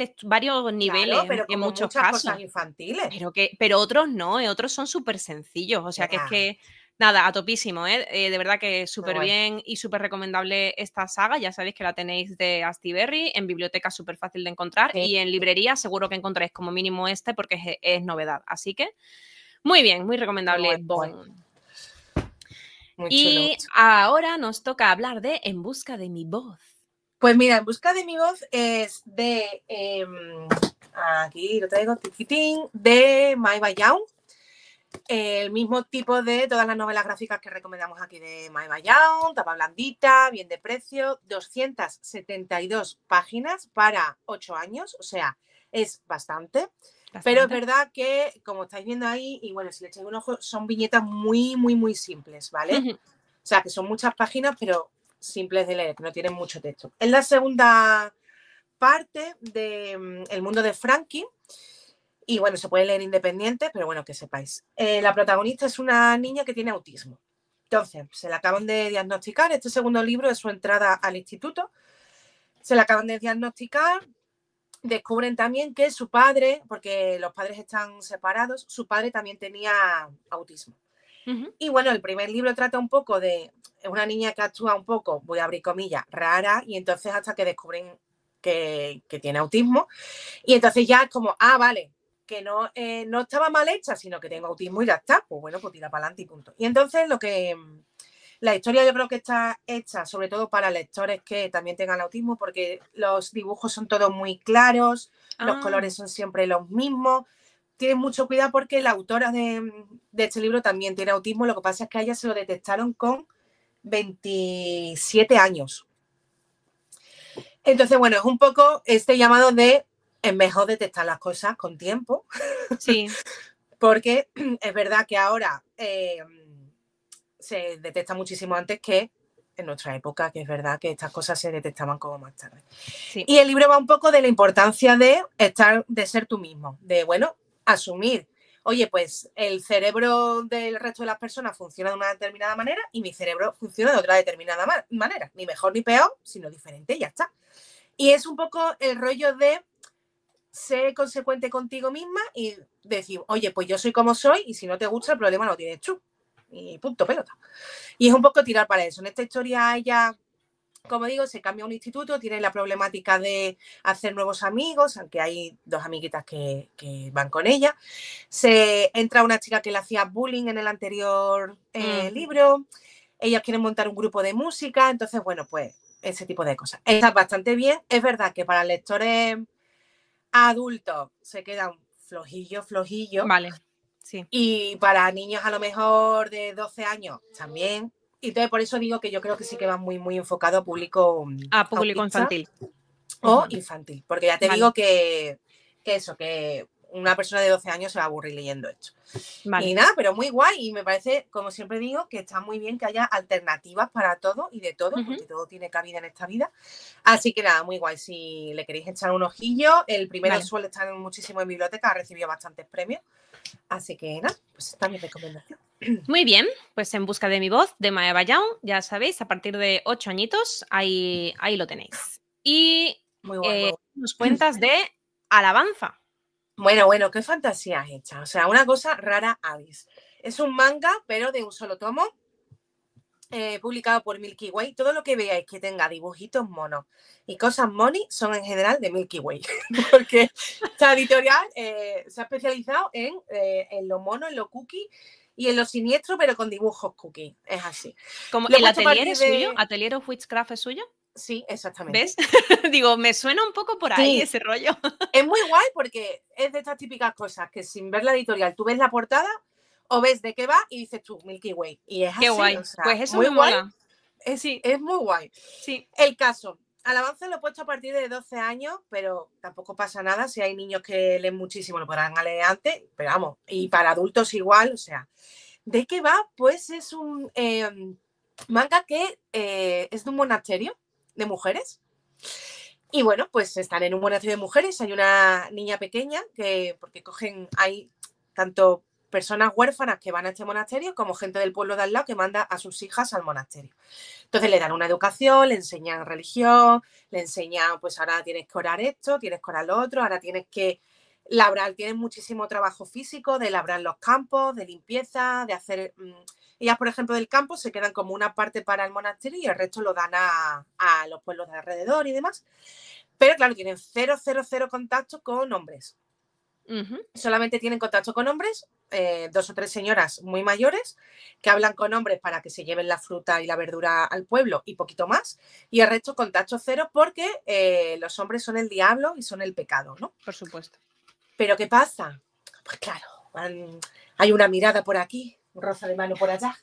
niveles, claro, pero en muchos muchas casos. Cosas infantiles. Pero otros no, otros son súper sencillos. O sea que es que, nada, a topísimo, de verdad que súper bien y súper recomendable esta saga. Ya sabéis que la tenéis de Astiberri, en biblioteca súper fácil de encontrar, y en librería seguro que encontráis como mínimo este porque es novedad. Así que, muy bien, muy recomendable Bone. Y ahora nos toca hablar de En busca de mi voz. Pues mira, En busca de mi voz es de, aquí lo traigo, de Mai Bayao. El mismo tipo de todas las novelas gráficas que recomendamos aquí de Mai Bayao, tapa blandita, bien de precio, 272 páginas para 8 años, o sea, es bastante. Pero es verdad que, como estáis viendo ahí, y bueno, si le echáis un ojo, son viñetas muy, muy, muy simples, ¿vale? O sea, que son muchas páginas, pero simples de leer, que no tienen mucho texto. Es la segunda parte de El mundo de Frankie. Y bueno, se puede leer independiente, pero bueno, que sepáis. La protagonista es una niña que tiene autismo. Entonces, se la acaban de diagnosticar. Este segundo libro es su entrada al instituto. Se la acaban de diagnosticar. Descubren también que su padre, porque los padres están separados, su padre también tenía autismo. Y bueno, el primer libro trata un poco de una niña que actúa un poco, voy a abrir comillas, rara, y entonces hasta que descubren que tiene autismo. Y entonces ya es como, vale, que no estaba mal hecha, sino que tengo autismo y ya está. Pues bueno, pues tira para adelante y punto. Y entonces la historia yo creo que está hecha sobre todo para lectores que también tengan autismo, porque los dibujos son todos muy claros, los colores son siempre los mismos. Tienen mucho cuidado porque la autora de este libro también tiene autismo, lo que pasa es que a ella se lo detectaron con 27 años. Entonces, bueno, es un poco este llamado de es mejor detectar las cosas con tiempo. Sí. Porque es verdad que ahora se detecta muchísimo antes que en nuestra época, que es verdad que estas cosas se detectaban como más tarde. Sí. Y el libro va un poco de la importancia de ser tú mismo, de, bueno, asumir, oye, pues el cerebro del resto de las personas funciona de una determinada manera y mi cerebro funciona de otra determinada manera, ni mejor ni peor, sino diferente y ya está. Y es un poco el rollo de ser consecuente contigo misma y decir, oye, pues yo soy como soy y si no te gusta el problema lo tienes tú. Y punto, pelota. Y es un poco tirar para eso. En esta historia ella, como digo, se cambia a un instituto, tiene la problemática de hacer nuevos amigos, aunque hay dos amiguitas que van con ella. Se entra una chica que le hacía bullying en el anterior libro. Ellas quieren montar un grupo de música. Entonces, bueno, pues ese tipo de cosas. Está bastante bien. Es verdad que para lectores adultos se quedan flojillo. Vale. Sí. Y para niños a lo mejor de 12 años también. Y entonces por eso digo que yo creo que sí que va muy, muy enfocado a público A público autista infantil. o infantil. Porque ya te Vale. digo que eso, que una persona de 12 años se va a aburrir leyendo esto. Vale. Y nada, pero muy guay. Y me parece, como siempre digo, que está muy bien que haya alternativas para todo y de todo, porque todo tiene cabida en esta vida. Así que nada, muy guay. Si le queréis echar un ojillo, el primero Vale. suele estar muchísimo en biblioteca, ha recibido bastantes premios. Así que nada, pues esta es mi recomendación. Muy bien, pues En busca de mi voz, de Maya Bayón, ya sabéis, a partir de 8 añitos, ahí lo tenéis. Y Muy guay. nos cuentas de Alabanza. Bueno, qué fantasía has hecha. O sea, una cosa rara avis. Es un manga, pero de un solo tomo, publicado por Milky Way. Todo lo que veáis que tenga dibujitos monos y cosas money son en general de Milky Way. Porque esta editorial se ha especializado en lo mono, en lo cookie y en lo siniestro, pero con dibujos cookie. Es así. Como Lo he ¿el puesto a atelier partir es de... suyo? ¿Atelier of Witchcraft es suyo? Sí, exactamente. ¿Ves? Digo, me suena un poco por ahí Sí. ese rollo. Es muy guay porque es de estas típicas cosas que sin ver la editorial tú ves la portada o ves de qué va y dices tú, Milky Way. Y es Qué así, guay. o sea, Pues eso muy me guay. mola. Sí. Sí. Es muy guay. Sí. El caso, Alabanza lo he puesto a partir de 12 años, pero tampoco pasa nada. Si hay niños que leen muchísimo, lo podrán leer antes, pero vamos, y para adultos igual, o sea. ¿De qué va? Pues es un manga que es de un monasterio de mujeres. Y bueno, pues están en un monasterio de mujeres, hay una niña pequeña que, porque cogen, hay tanto personas huérfanas que van a este monasterio como gente del pueblo de al lado que manda a sus hijas al monasterio. Entonces le dan una educación, le enseñan religión, le enseñan, pues ahora tienes que orar esto, tienes que orar lo otro, ahora tienes que labrar, tienes muchísimo trabajo físico de labrar los campos, de limpieza, de hacer... ellas, por ejemplo, del campo se quedan como una parte para el monasterio y el resto lo dan a los pueblos de alrededor y demás. Pero claro, tienen cero contacto con hombres. Solamente tienen contacto con hombres, 2 o 3 señoras muy mayores que hablan con hombres para que se lleven la fruta y la verdura al pueblo y poquito más. Y el resto contacto cero porque los hombres son el diablo y son el pecado, ¿no? Por supuesto. ¿Pero qué pasa? Pues claro, hay una mirada por aquí, un rosa de mano por allá.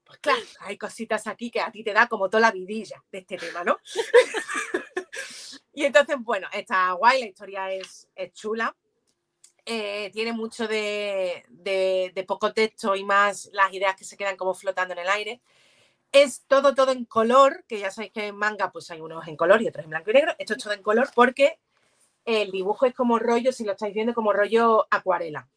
Pues claro, hay cositas aquí que a ti te da como toda la vidilla de este tema, ¿no? Y entonces, bueno, está guay, la historia es chula. Tiene mucho de poco texto y más las ideas que se quedan como flotando en el aire. Es todo en color, que ya sabéis que en manga pues hay unos en color y otros en blanco y negro. Esto es todo en color porque el dibujo es como rollo, si lo estáis viendo, como rollo acuarela.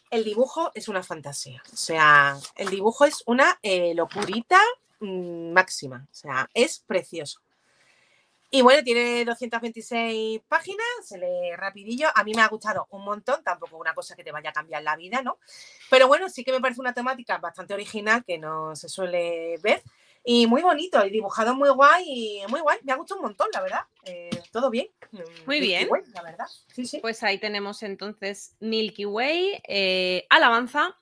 El dibujo es una fantasía. O sea, el dibujo es una locurita máxima. O sea, es precioso. Y bueno, tiene 226 páginas, se lee rapidillo. A mí me ha gustado un montón, tampoco una cosa que te vaya a cambiar la vida, ¿no? Pero bueno, sí que me parece una temática bastante original que no se suele ver. Y muy bonito, y dibujado muy guay, me ha gustado un montón, la verdad. Todo bien. Muy bien. Way, la verdad. Sí. Pues ahí tenemos entonces Milky Way, Alabanza.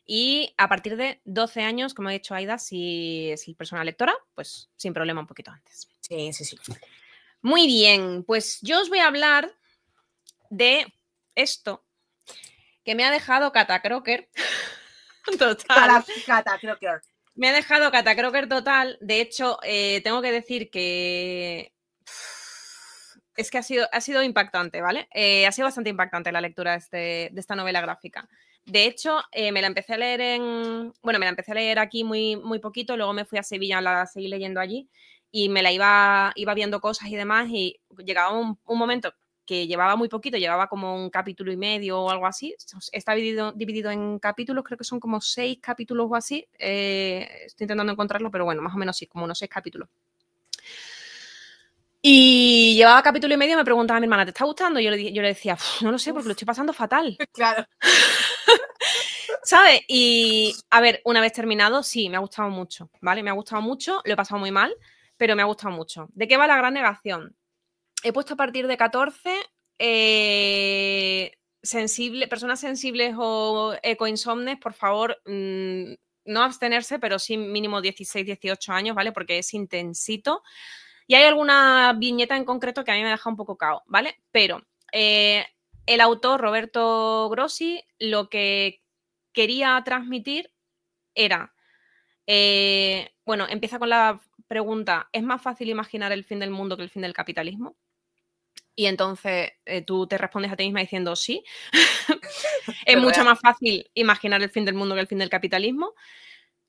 Y a partir de 12 años, como ha dicho Aida, si es persona lectora, pues sin problema un poquito antes. Sí. Muy bien, pues yo os voy a hablar de esto que me ha dejado Cata Crocker. Total. Cata Crocker. Me ha dejado Cata Crocker total. De hecho, tengo que decir que es que ha sido impactante, ¿vale? Ha sido bastante impactante la lectura de esta novela gráfica. De hecho, me la empecé a leer me la empecé a leer aquí muy, muy poquito, luego me fui a Sevilla, la seguí leyendo allí y me la iba viendo cosas y demás y llegaba un momento que llevaba muy poquito, llevaba como un capítulo y medio o algo así. Está dividido en capítulos, creo que son como 6 capítulos o así. Estoy intentando encontrarlo, pero bueno, más o menos sí, como unos 6 capítulos. Y llevaba capítulo y medio y me preguntaba a mi hermana, ¿te está gustando? Y yo le decía, no lo sé, porque lo estoy pasando fatal. Claro. ¿Sabes? Y, a ver, una vez terminado, sí, me ha gustado mucho, ¿vale? Me ha gustado mucho, lo he pasado muy mal, pero me ha gustado mucho. ¿De qué va La Gran Negación? He puesto a partir de 14 personas sensibles o ecoinsomnes, por favor, no abstenerse, pero sí mínimo 16, 18 años, ¿vale? Porque es intensito. Y hay alguna viñeta en concreto que a mí me deja un poco cao, ¿vale? Pero el autor Roberto Grossi lo que quería transmitir era, bueno, empieza con la pregunta, ¿es más fácil imaginar el fin del mundo que el fin del capitalismo? Y entonces tú te respondes a ti misma diciendo sí. Es mucho más fácil imaginar el fin del mundo que el fin del capitalismo.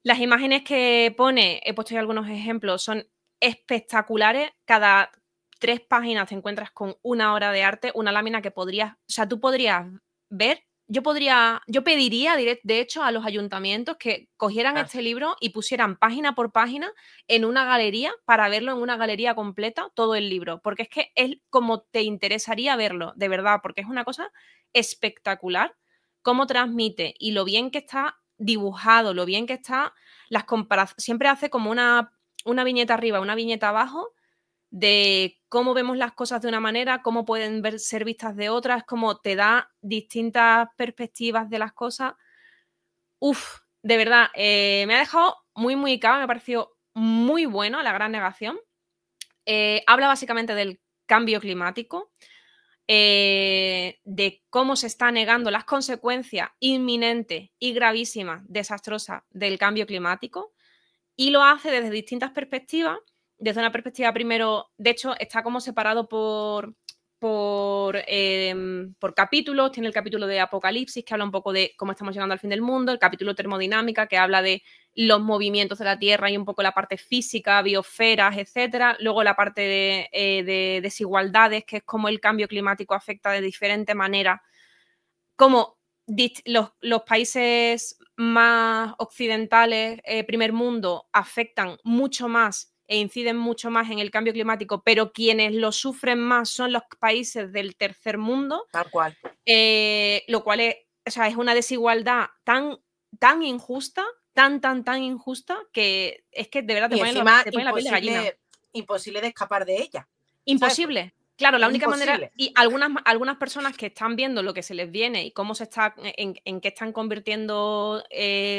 Las imágenes que pone, he puesto ahí algunos ejemplos, son espectaculares. Cada 3 páginas te encuentras con una obra de arte, una lámina que podrías, o sea, tú podrías ver. Yo pediría, de hecho, a los ayuntamientos que cogieran este libro y pusieran página por página en una galería para verlo en una galería completa, todo el libro, porque es que es como te interesaría verlo, de verdad, porque es una cosa espectacular cómo transmite y lo bien que está dibujado, lo bien que está, las comparaciones, siempre hace como una viñeta arriba, una viñeta abajo de cómo vemos las cosas de una manera, cómo pueden ser vistas de otras, cómo te da distintas perspectivas de las cosas. Uf, de verdad, me ha dejado muy, muy cabo, me ha parecido muy bueno La Gran Negación. Habla básicamente del cambio climático, de cómo se está negando las consecuencias inminentes y gravísimas, desastrosas del cambio climático, y lo hace desde distintas perspectivas. Desde una perspectiva primero, de hecho, está como separado por capítulos. Tiene el capítulo de Apocalipsis, que habla un poco de cómo estamos llegando al fin del mundo, el capítulo termodinámica, que habla de los movimientos de la Tierra y un poco la parte física, biosferas, etcétera. Luego la parte de desigualdades, que es cómo el cambio climático afecta de diferentes maneras, cómo los países más occidentales, primer mundo, afectan mucho más e inciden mucho más en el cambio climático, pero quienes lo sufren más son los países del tercer mundo. Tal cual. Lo cual es, o sea, es una desigualdad tan injusta, tan injusta, que es que de verdad Y encima te pone la piel de gallina. imposible de escapar de ella. ¿Sabes? Imposible. Claro, la única manera, Imposible. y algunas personas que están viendo lo que se les viene y cómo se está, en qué están convirtiendo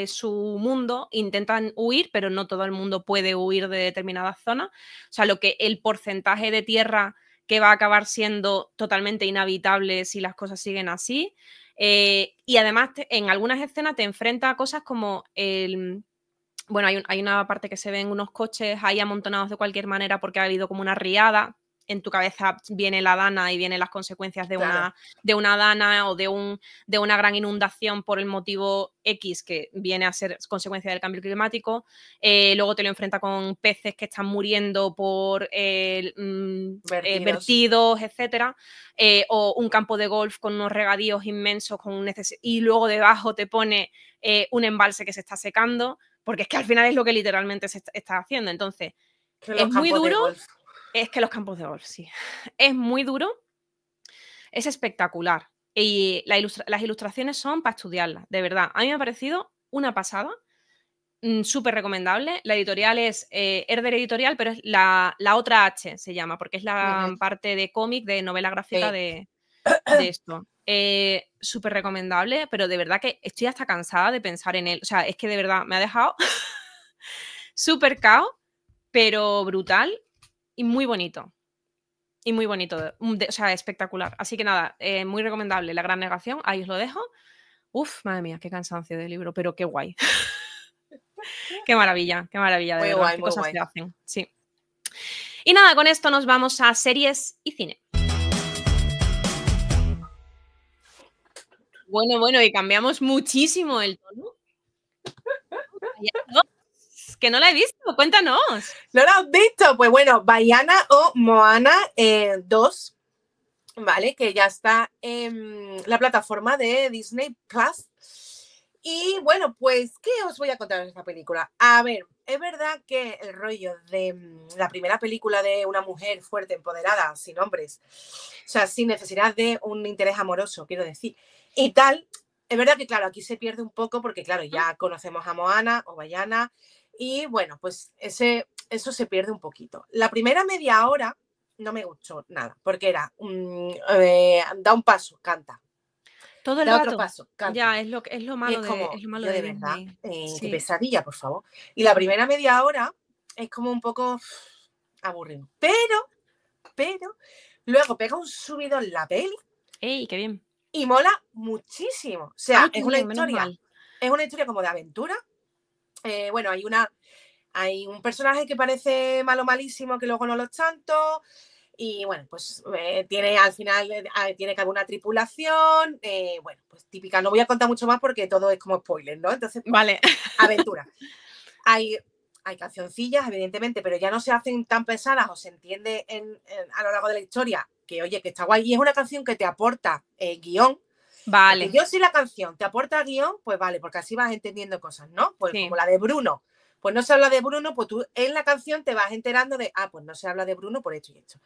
su mundo, intentan huir, pero no todo el mundo puede huir de determinadas zonas. O sea, el porcentaje de tierra que va a acabar siendo totalmente inhabitable si las cosas siguen así. Y además, en algunas escenas te enfrenta a cosas como bueno, hay una parte que se ven unos coches ahí amontonados de cualquier manera porque ha habido como una riada. En tu cabeza viene la dana y vienen las consecuencias de, Claro. una dana o de una gran inundación por el motivo X que viene a ser consecuencia del cambio climático. Luego te lo enfrenta con peces que están muriendo por vertidos, etcétera. O un campo de golf con unos regadíos inmensos y luego debajo te pone un embalse que se está secando, porque es que al final es lo que literalmente se está haciendo. Entonces, es muy duro. Es que los campos de golf, sí. Es muy duro. Es espectacular. Y las ilustraciones son para estudiarlas, de verdad. A mí me ha parecido una pasada. Súper recomendable. La editorial es Herder Editorial, pero es la otra H, se llama, porque es la parte de cómic, de novela gráfica de esto. Súper recomendable, pero de verdad que estoy hasta cansada de pensar en él. O sea, es que de verdad me ha dejado súper cao, pero brutal y muy bonito. Y muy bonito, o sea, espectacular. Así que nada, muy recomendable. La Gran Negación, ahí os lo dejo. Uf, madre mía, qué cansancio de libro, pero qué guay. Qué maravilla, de muy verdad. Guay, qué muy cosas guay. se hacen. Sí. Y nada, con esto nos vamos a series y cine. Bueno, y cambiamos muchísimo el tono. Que no la he visto, cuéntanos. ¿No la has visto? Pues bueno, Vaiana o Moana 2, ¿vale? Que ya está en la plataforma de Disney Plus. Y bueno, pues, ¿qué os voy a contar de esta película? A ver, es verdad que el rollo de la primera película de una mujer fuerte, empoderada, sin hombres, o sea, sin necesidad de un interés amoroso, quiero decir, y tal, es verdad que, claro, aquí se pierde un poco porque, claro, ya conocemos a Moana o Vaiana y, bueno, pues eso se pierde un poquito. La primera media hora no me gustó nada, porque era, da un paso, canta. Todo el Da rato. otro paso, canta. Ya, es lo malo como, es lo malo yo de de verdad, Disney. qué Sí. pesadilla, por favor. Y la primera media hora es como un poco aburrido. Pero, luego pega un subido en la peli. ¡Ey, qué bien! y mola muchísimo. O sea, Ay, qué bien, menos mal. es una historia como de aventura. Bueno, hay un personaje que parece malo malísimo, que luego no lo es tanto. Y bueno, pues tiene al final, tiene que haber una tripulación. Bueno, pues típica, no voy a contar mucho más porque todo es como spoiler, ¿no? Entonces, pues, Vale. aventura. Hay, hay cancioncillas, evidentemente, pero ya no se hacen tan pesadas o se entiende a lo largo de la historia que, oye, que está guay. Y es una canción que te aporta guión. Porque Vale, yo si la canción te aporta guión, pues vale, porque así vas entendiendo cosas, ¿no? Pues como sí. la de Bruno. Pues no se habla de Bruno, pues tú en la canción te vas enterando de, pues no se habla de Bruno por esto y esto.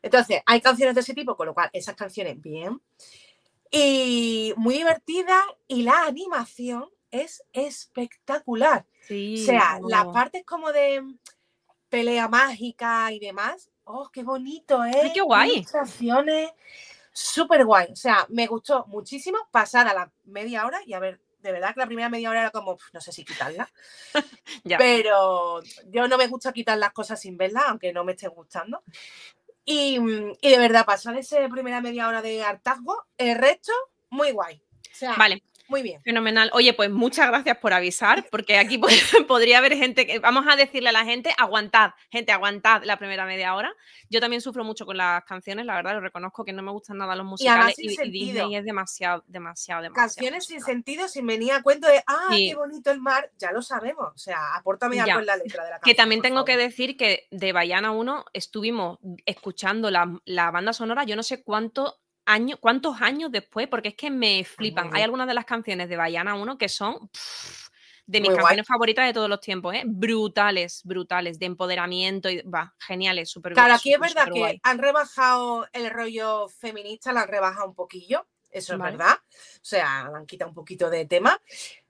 Entonces, hay canciones de ese tipo, con lo cual esas canciones bien. Y muy divertida y la animación es espectacular. O Sí, sea, las oh. partes como de pelea mágica y demás, oh, qué bonito, Ay, qué ¿eh? Qué guay. ilustraciones, súper guay. O sea, me gustó muchísimo pasada la media hora y a ver, de verdad que la primera media hora era como, no sé si quitarla, Ya. pero yo no me gusta quitar las cosas sin verlas, aunque no me estén gustando. Y de verdad, pasar esa primera media hora de hartazgo, el resto, muy guay. O sea, Vale. muy bien. Fenomenal. Oye, pues muchas gracias por avisar, porque aquí podría haber gente que, vamos a decirle a la gente, aguantad la primera media hora. Yo también sufro mucho con las canciones, la verdad, lo reconozco que no me gustan nada los Y además musicales sin y Disney sentido. es demasiado, demasiado, demasiado Canciones sin musical. sentido, sin venir a cuento de, qué Sí, bonito el mar, ya lo sabemos. O sea, apórtame algo ya. en la letra de la Que canción, también por tengo que favor. decir que de Bayana 1 estuvimos escuchando la banda sonora, yo no sé cuántos años después, porque es que me Está muy flipan. Hay bien. algunas de las canciones de Bayana 1 que son de mis Muy guay. canciones favoritas de todos los tiempos, ¿eh? Brutales, brutales, de empoderamiento, y va, geniales, súper, Claro, aquí es súper, verdad súper que guay. han rebajado el rollo feminista, lo han rebajado un poquillo, eso es ¿Vale? verdad. O sea, han quitado un poquito de tema.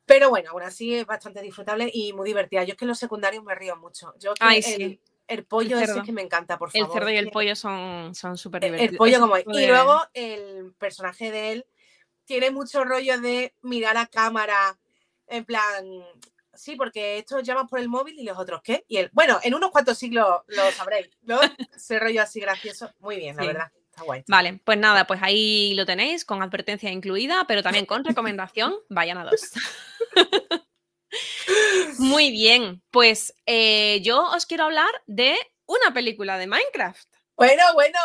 Pero bueno, aún así es bastante disfrutable y muy divertida. Yo es que en los secundarios me río mucho. Yo es que Ay, sí, el el pollo ese es cerdo. que me encanta, por El favor. cerdo Es y el que pollo son súper el divertidos. pollo Ese como es. tipo Y de... luego el personaje de él tiene muchos rollos de mirar a cámara, en plan, sí, porque estos llaman por el móvil y los otros qué. Y él, bueno, en unos cuantos siglos lo sabréis, ¿no? Ese rollo así gracioso. Muy bien, la Sí. verdad. Está guay, está guay. Vale, pues nada, pues ahí lo tenéis, con advertencia incluida, pero también con recomendación, vayan a 2. Muy bien, pues yo os quiero hablar de una película de Minecraft. Bueno,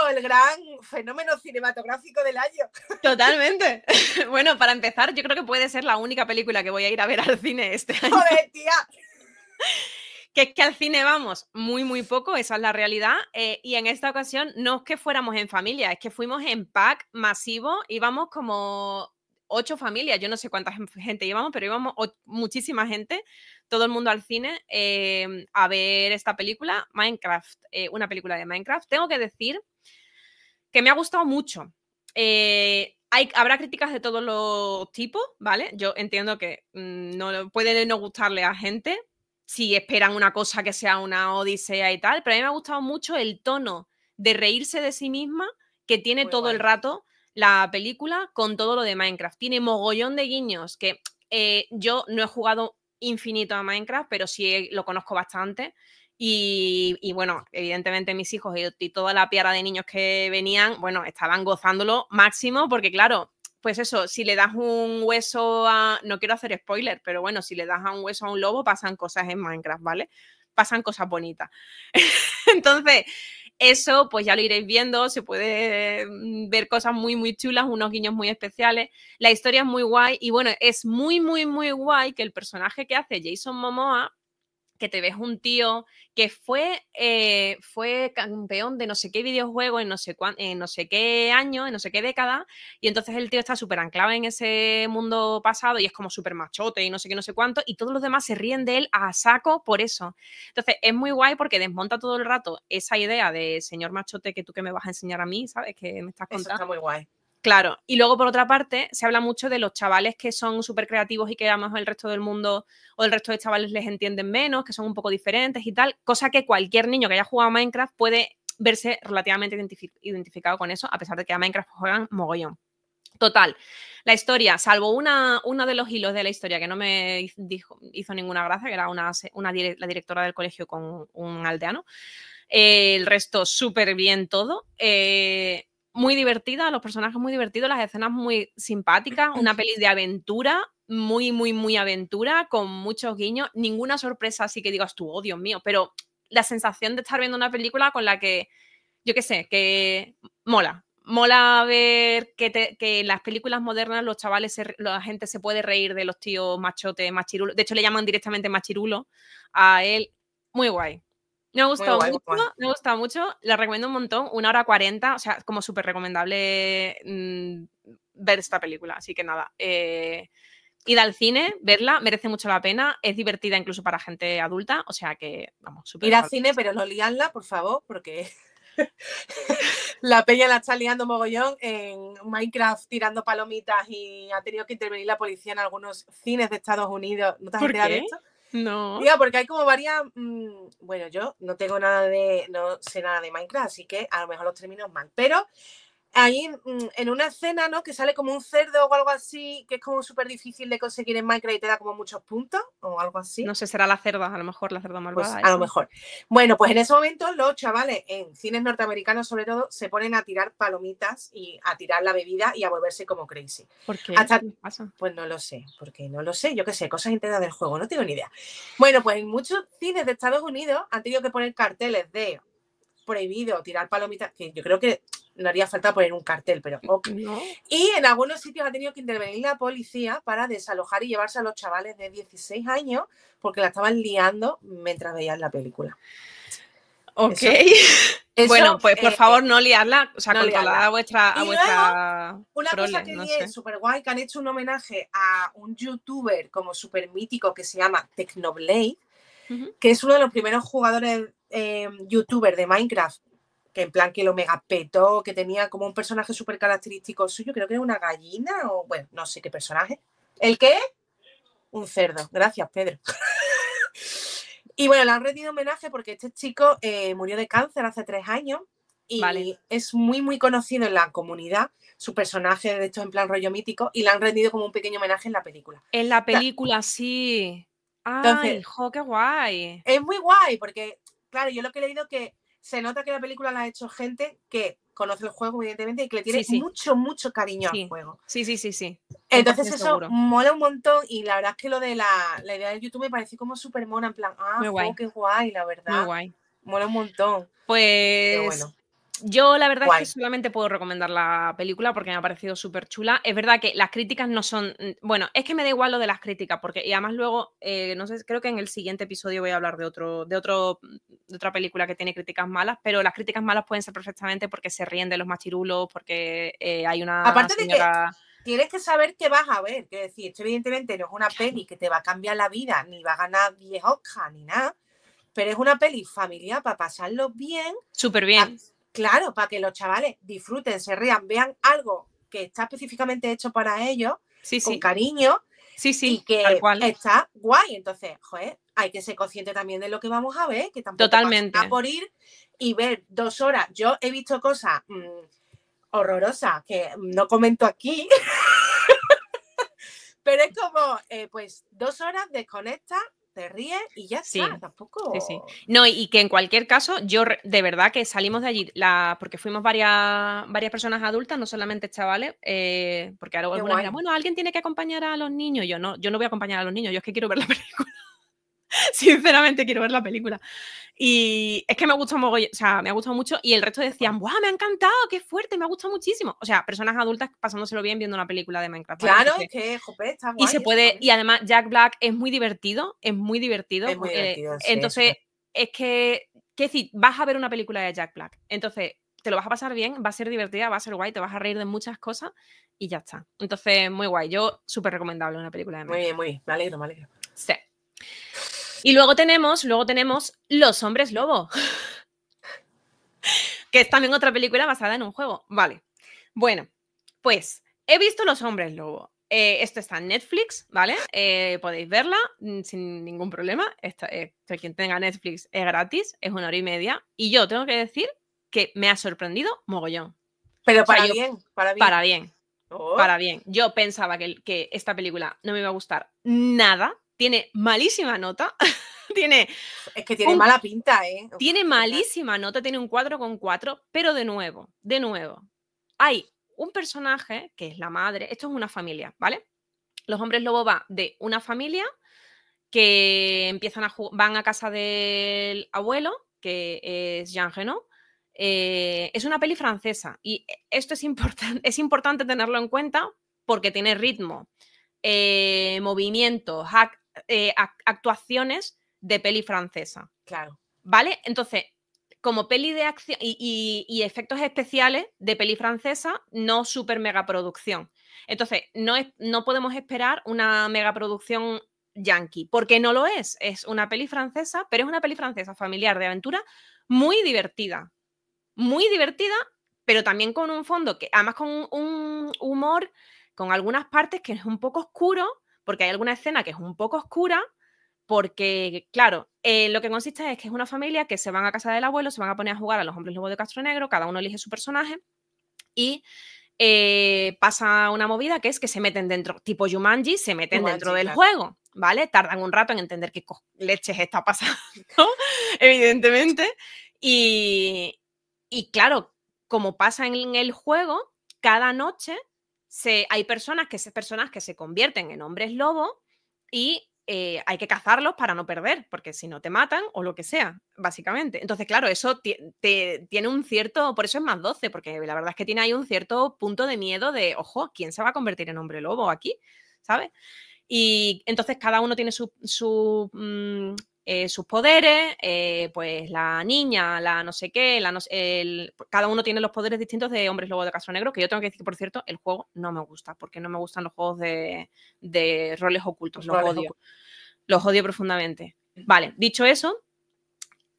el gran fenómeno cinematográfico del año. Totalmente. Bueno, para empezar, yo creo que puede ser la única película que voy a ir a ver al cine este año. Joder, tía. Que es que al cine vamos muy, muy poco, esa es la realidad. Y en esta ocasión no es que fuéramos en familia, es que fuimos en pack masivo, íbamos como 8 familias, yo no sé cuánta gente íbamos, pero íbamos muchísima gente, todo el mundo al cine a ver esta película, Minecraft, una película de Minecraft. Tengo que decir que me ha gustado mucho. Habrá críticas de todos los tipos, ¿vale? Yo entiendo que no puede no gustarle a gente si esperan una cosa que sea una odisea y tal, pero a mí me ha gustado mucho el tono de reírse de sí misma que tiene Muy todo el guay. rato la película con todo lo de Minecraft. Tiene mogollón de guiños que yo no he jugado infinito a Minecraft, pero sí lo conozco bastante. Y bueno, evidentemente mis hijos y toda la piara de niños que venían, bueno, estaban gozándolo máximo porque claro, pues eso, si le das un hueso a... No quiero hacer spoiler, pero bueno, si le das a un hueso a un lobo pasan cosas en Minecraft, ¿vale? Pasan cosas bonitas. Entonces, eso pues ya lo iréis viendo, se puede ver cosas muy, muy chulas, unos guiños muy especiales. La historia es muy guay y bueno, es muy, muy, muy guay que el personaje que hace Jason Momoa que te ves un tío que fue campeón de no sé qué videojuego en no sé qué año, en no sé qué década, y entonces el tío está súper anclado en ese mundo pasado y es como súper machote y no sé qué, no sé cuánto, y todos los demás se ríen de él a saco por eso. Entonces es muy guay porque desmonta todo el rato esa idea de señor machote que tú que me vas a enseñar a mí, ¿sabes? Que me estás Eso contando. está muy guay. Claro, y luego por otra parte se habla mucho de los chavales que son súper creativos y que a lo mejor el resto del mundo o el resto de chavales les entienden menos, que son un poco diferentes y tal, cosa que cualquier niño que haya jugado a Minecraft puede verse relativamente identificado con eso, a pesar de que a Minecraft juegan mogollón. Total, la historia, salvo uno de los hilos de la historia que no me hizo ninguna gracia, que era la directora del colegio con un aldeano, el resto súper bien todo. muy divertida, los personajes muy divertidos, las escenas muy simpáticas, una peli de aventura, muy, muy, muy aventura, con muchos guiños, ninguna sorpresa así que digas tú, oh Dios mío, pero la sensación de estar viendo una película con la que, yo qué sé, que mola. Mola ver que en las películas modernas los chavales, la gente se puede reír de los tíos machotes, machirulos. De hecho, le llaman directamente machirulo a él. Muy guay. Me ha gustado guay, muy mucho, guay. me ha gustado mucho. La recomiendo un montón. 1 hora 40, o sea, como súper recomendable ver esta película. Así que nada, id al cine, verla, merece mucho la pena. Es divertida incluso para gente adulta, o sea que, vamos, súper. Ir al cine, pero no liarla, por favor, porque la peña la está liando mogollón en Minecraft tirando palomitas y ha tenido que intervenir la policía en algunos cines de Estados Unidos. ¿No te has ¿Por enterado de qué? esto? No. Diga, porque hay como varias. Bueno, yo no tengo no sé nada de Minecraft, así que a lo mejor los términos mal. Pero ahí en una escena, ¿no? Que sale como un cerdo o algo así, que es como súper difícil de conseguir en Minecraft y te da como muchos puntos o algo así. No sé, será la cerda, a lo mejor la cerda malvada. Pues a lo mejor. Bueno, pues en ese momento los chavales, en cines norteamericanos sobre todo, se ponen a tirar palomitas y a tirar la bebida y a volverse como crazy. ¿Por qué? Hasta, ¿Qué pasa? pues no lo sé, porque no lo sé, yo qué sé, cosas internas del juego, no tengo ni idea. Bueno, pues en muchos cines de Estados Unidos han tenido que poner carteles de prohibido tirar palomitas, que yo creo que no haría falta poner un cartel, pero ok. ¿No? Y en algunos sitios ha tenido que intervenir la policía para desalojar y llevarse a los chavales de 16 años porque la estaban liando mientras veían la película. Ok. Eso, bueno, pues por favor no liarla, o sea, no controlad liarla. a vuestra una prole, cosa que no es sé. súper guay, que han hecho un homenaje a un youtuber como súper mítico que se llama Technoblade, que es uno de los primeros jugadores youtuber de Minecraft, que en plan que lo mega petó, que tenía como un personaje súper característico suyo, creo que era una gallina o bueno, no sé qué personaje. ¿El qué? Un cerdo. Gracias, Pedro. Y bueno, le han rendido homenaje porque este chico murió de cáncer hace 3 años y es muy, muy conocido en la comunidad, su personaje de estos en plan rollo mítico, y le han rendido como un pequeño homenaje en la película. En la película, sí. Ay, jo, qué guay. Es muy guay porque, claro, yo lo que he leído que se nota que la película la ha hecho gente que conoce el juego, evidentemente, y que le tiene mucho, mucho cariño al juego. Sí. Entonces eso seguro. Mola un montón y la verdad es que lo de la idea del YouTube me pareció como súper mona, en plan, muy guay. qué guay, la verdad. Muy guay. Mola un montón. Pues bueno. Yo la verdad es que solamente puedo recomendar la película porque me ha parecido súper chula. Es verdad que las críticas no son... Bueno, es que me da igual lo de las críticas porque y además luego, no sé, creo que en el siguiente episodio voy a hablar de otra película que tiene críticas malas, pero las críticas malas pueden ser perfectamente porque se ríen de los machirulos, porque hay una Aparte señora... de que tienes que saber qué vas a ver, que decir, esto evidentemente no es una peli que te va a cambiar la vida, ni va a ganar 10 Oscars, ni nada, pero es una peli familiar para pasarlo bien. Súper bien. Claro, para que los chavales disfruten, se rían, vean algo que está específicamente hecho para ellos, con cariño, y que está guay. Entonces, joder, hay que ser consciente también de lo que vamos a ver, que tampoco pasa por ir y ver 2 horas. Yo he visto cosas horrorosas que no comento aquí, pero es como, pues 2 horas, desconecta, te ríes y ya está, tampoco... Sí. No, y que en cualquier caso, yo de verdad que salimos de allí, porque fuimos varias personas adultas, no solamente chavales, porque ahora algunas eran, bueno, alguien tiene que acompañar a los niños. Yo no voy a acompañar a los niños, yo es que quiero ver la película. Sinceramente quiero ver la película. Y es que me ha gustado mogollón, o sea, me ha gustado mucho y el resto decían, ¡guau, me ha encantado, qué fuerte, me ha gustado muchísimo! O sea, personas adultas pasándoselo bien viendo una película de Minecraft. Claro, es que, jope, está guay. Y se puede, y además Jack Black es muy divertido, es muy divertido. Es muy divertido, sí, entonces, es que decir, vas a ver una película de Jack Black, entonces te lo vas a pasar bien, va a ser divertida, va a ser guay, te vas a reír de muchas cosas y ya está. Entonces, muy guay, yo súper recomendable una película de Minecraft. Muy bien, me alegro. Sí. Y luego tenemos Los Hombres Lobo, que es también otra película basada en un juego. Vale. Bueno, pues he visto Los Hombres Lobo. Esto está en Netflix, ¿vale? Podéis verla sin ningún problema. Quien tenga Netflix es gratis, es 1 hora y media. Y yo tengo que decir que me ha sorprendido mogollón. Pero bien. Para bien. Para bien. Yo pensaba que esta película no me iba a gustar nada. Tiene malísima nota. Es que tiene mala pinta, ¿eh? Tiene malísima nota, tiene un 4,4, pero de nuevo, hay un personaje que es la madre, esto es una familia, ¿vale? Los hombres lobo va de una familia que van a casa del abuelo, que es Jean Reno. Es una peli francesa y esto es importante tenerlo en cuenta porque tiene ritmo, movimientos, actuaciones de peli francesa. Claro. ¿Vale? Entonces, como peli de acción y efectos especiales de peli francesa, no super mega producción. Entonces, no podemos esperar una mega producción yankee, porque no lo es. Es una peli francesa, pero es una peli francesa familiar de aventura muy divertida. Muy divertida, pero también con un fondo que, además, con un humor, con algunas partes que es un poco oscuro, porque hay alguna escena que es un poco oscura, porque, claro, lo que consiste es que es una familia que se van a casa del abuelo, se van a poner a jugar a los hombres lobo de Castro Negro, cada uno elige su personaje y pasa una movida que es que se meten dentro, tipo Jumanji, se meten dentro del juego, ¿vale? Tardan un rato en entender qué leches está pasando, evidentemente. Y claro, como pasa en el juego, cada noche hay personas que se convierten en hombres lobo y hay que cazarlos para no perder, porque si no te matan o lo que sea, básicamente. Entonces, claro, eso tiene un cierto, por eso es más 12, porque la verdad es que tiene ahí un cierto punto de miedo de, ojo, ¿quién se va a convertir en hombre lobo aquí? ¿Sabes? Y entonces cada uno tiene sus poderes, pues la niña, la no sé qué, cada uno tiene los poderes distintos de hombres lobo de Castro Negro, que yo tengo que decir, por cierto, el juego no me gusta, porque no me gustan los juegos de roles ocultos, los odio profundamente. Vale, dicho eso,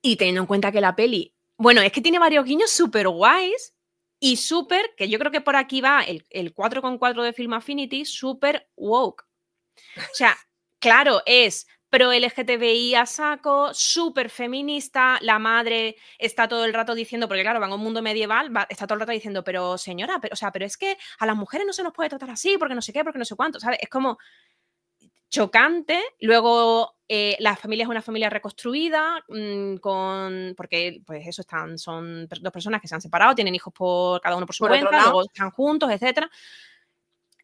y teniendo en cuenta que la peli, bueno, es que tiene varios guiños súper guays y súper, que yo creo que por aquí va el 4,4 de Film Affinity, súper woke. O sea, claro, es pro LGTBI a saco, súper feminista, la madre está todo el rato diciendo, porque claro, van a un mundo medieval, está todo el rato diciendo, pero señora, pero es que a las mujeres no se nos puede tratar así, porque no sé qué, porque no sé cuánto, ¿sabes? Es como chocante. Luego, la familia es una familia reconstruida, porque pues eso, son dos personas que se han separado, tienen hijos cada uno por su cuenta, luego están juntos, etcétera.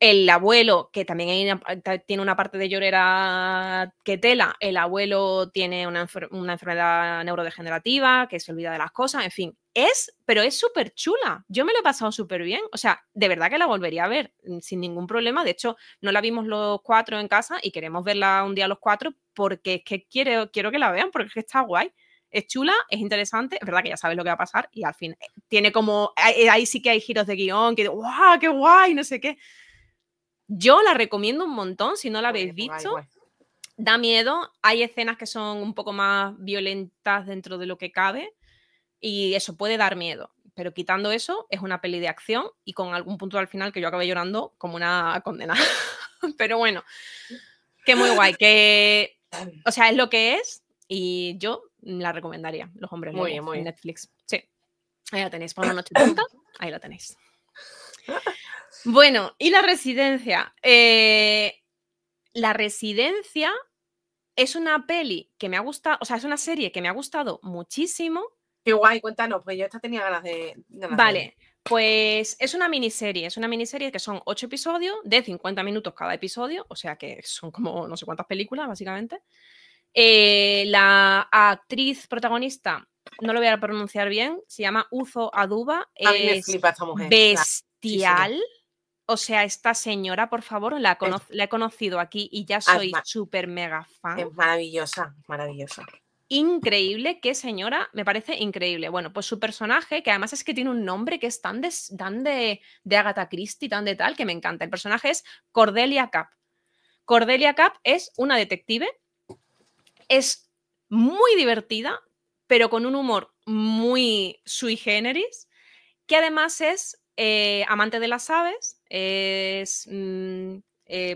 El abuelo, que también tiene una parte de llorera que tela, el abuelo tiene una enfermedad neurodegenerativa, que se olvida de las cosas, en fin, pero es súper chula. Yo me lo he pasado súper bien, o sea, de verdad que la volvería a ver sin ningún problema. De hecho, no la vimos los 4 en casa y queremos verla un día los 4 porque es que quiero que la vean, porque es que está guay. Es chula, es interesante, es verdad que ya sabes lo que va a pasar y al fin tiene como, ahí sí que hay giros de guión, que ¡guau, qué guay! No sé qué. Yo la recomiendo un montón, si no la habéis visto. Da miedo, hay escenas que son un poco más violentas dentro de lo que cabe y eso puede dar miedo, pero quitando eso, es una peli de acción y con algún punto al final que yo acabé llorando como una condena. Pero bueno, que muy guay, que, o sea, es lo que es y yo la recomendaría, Los Hombres Lobos, en Netflix. Sí, ahí la tenéis, para una noche tonta, ahí la tenéis. Bueno, y La Residencia. La Residencia es una peli que me ha gustado, o sea, es una serie que me ha gustado muchísimo. Qué guay, cuéntanos, pues yo esta tenía ganas de Vale, pues es una miniserie que son 8 episodios de 50 minutos cada episodio, o sea que son como no sé cuántas películas, básicamente. La actriz protagonista, no lo voy a pronunciar bien, se llama Uzo Aduba. A mí me flipa esta mujer. Bestial. Sí. O sea, esta señora, por favor, la he conocido aquí y ya soy súper mega fan. Es maravillosa, maravillosa. Increíble, qué señora, me parece increíble. Bueno, pues su personaje, que además es que tiene un nombre que es tan de Agatha Christie, tan de tal, que me encanta. El personaje es Cordelia Capp. Cordelia Capp es una detective, es muy divertida, pero con un humor muy sui generis, que además es amante de las aves, es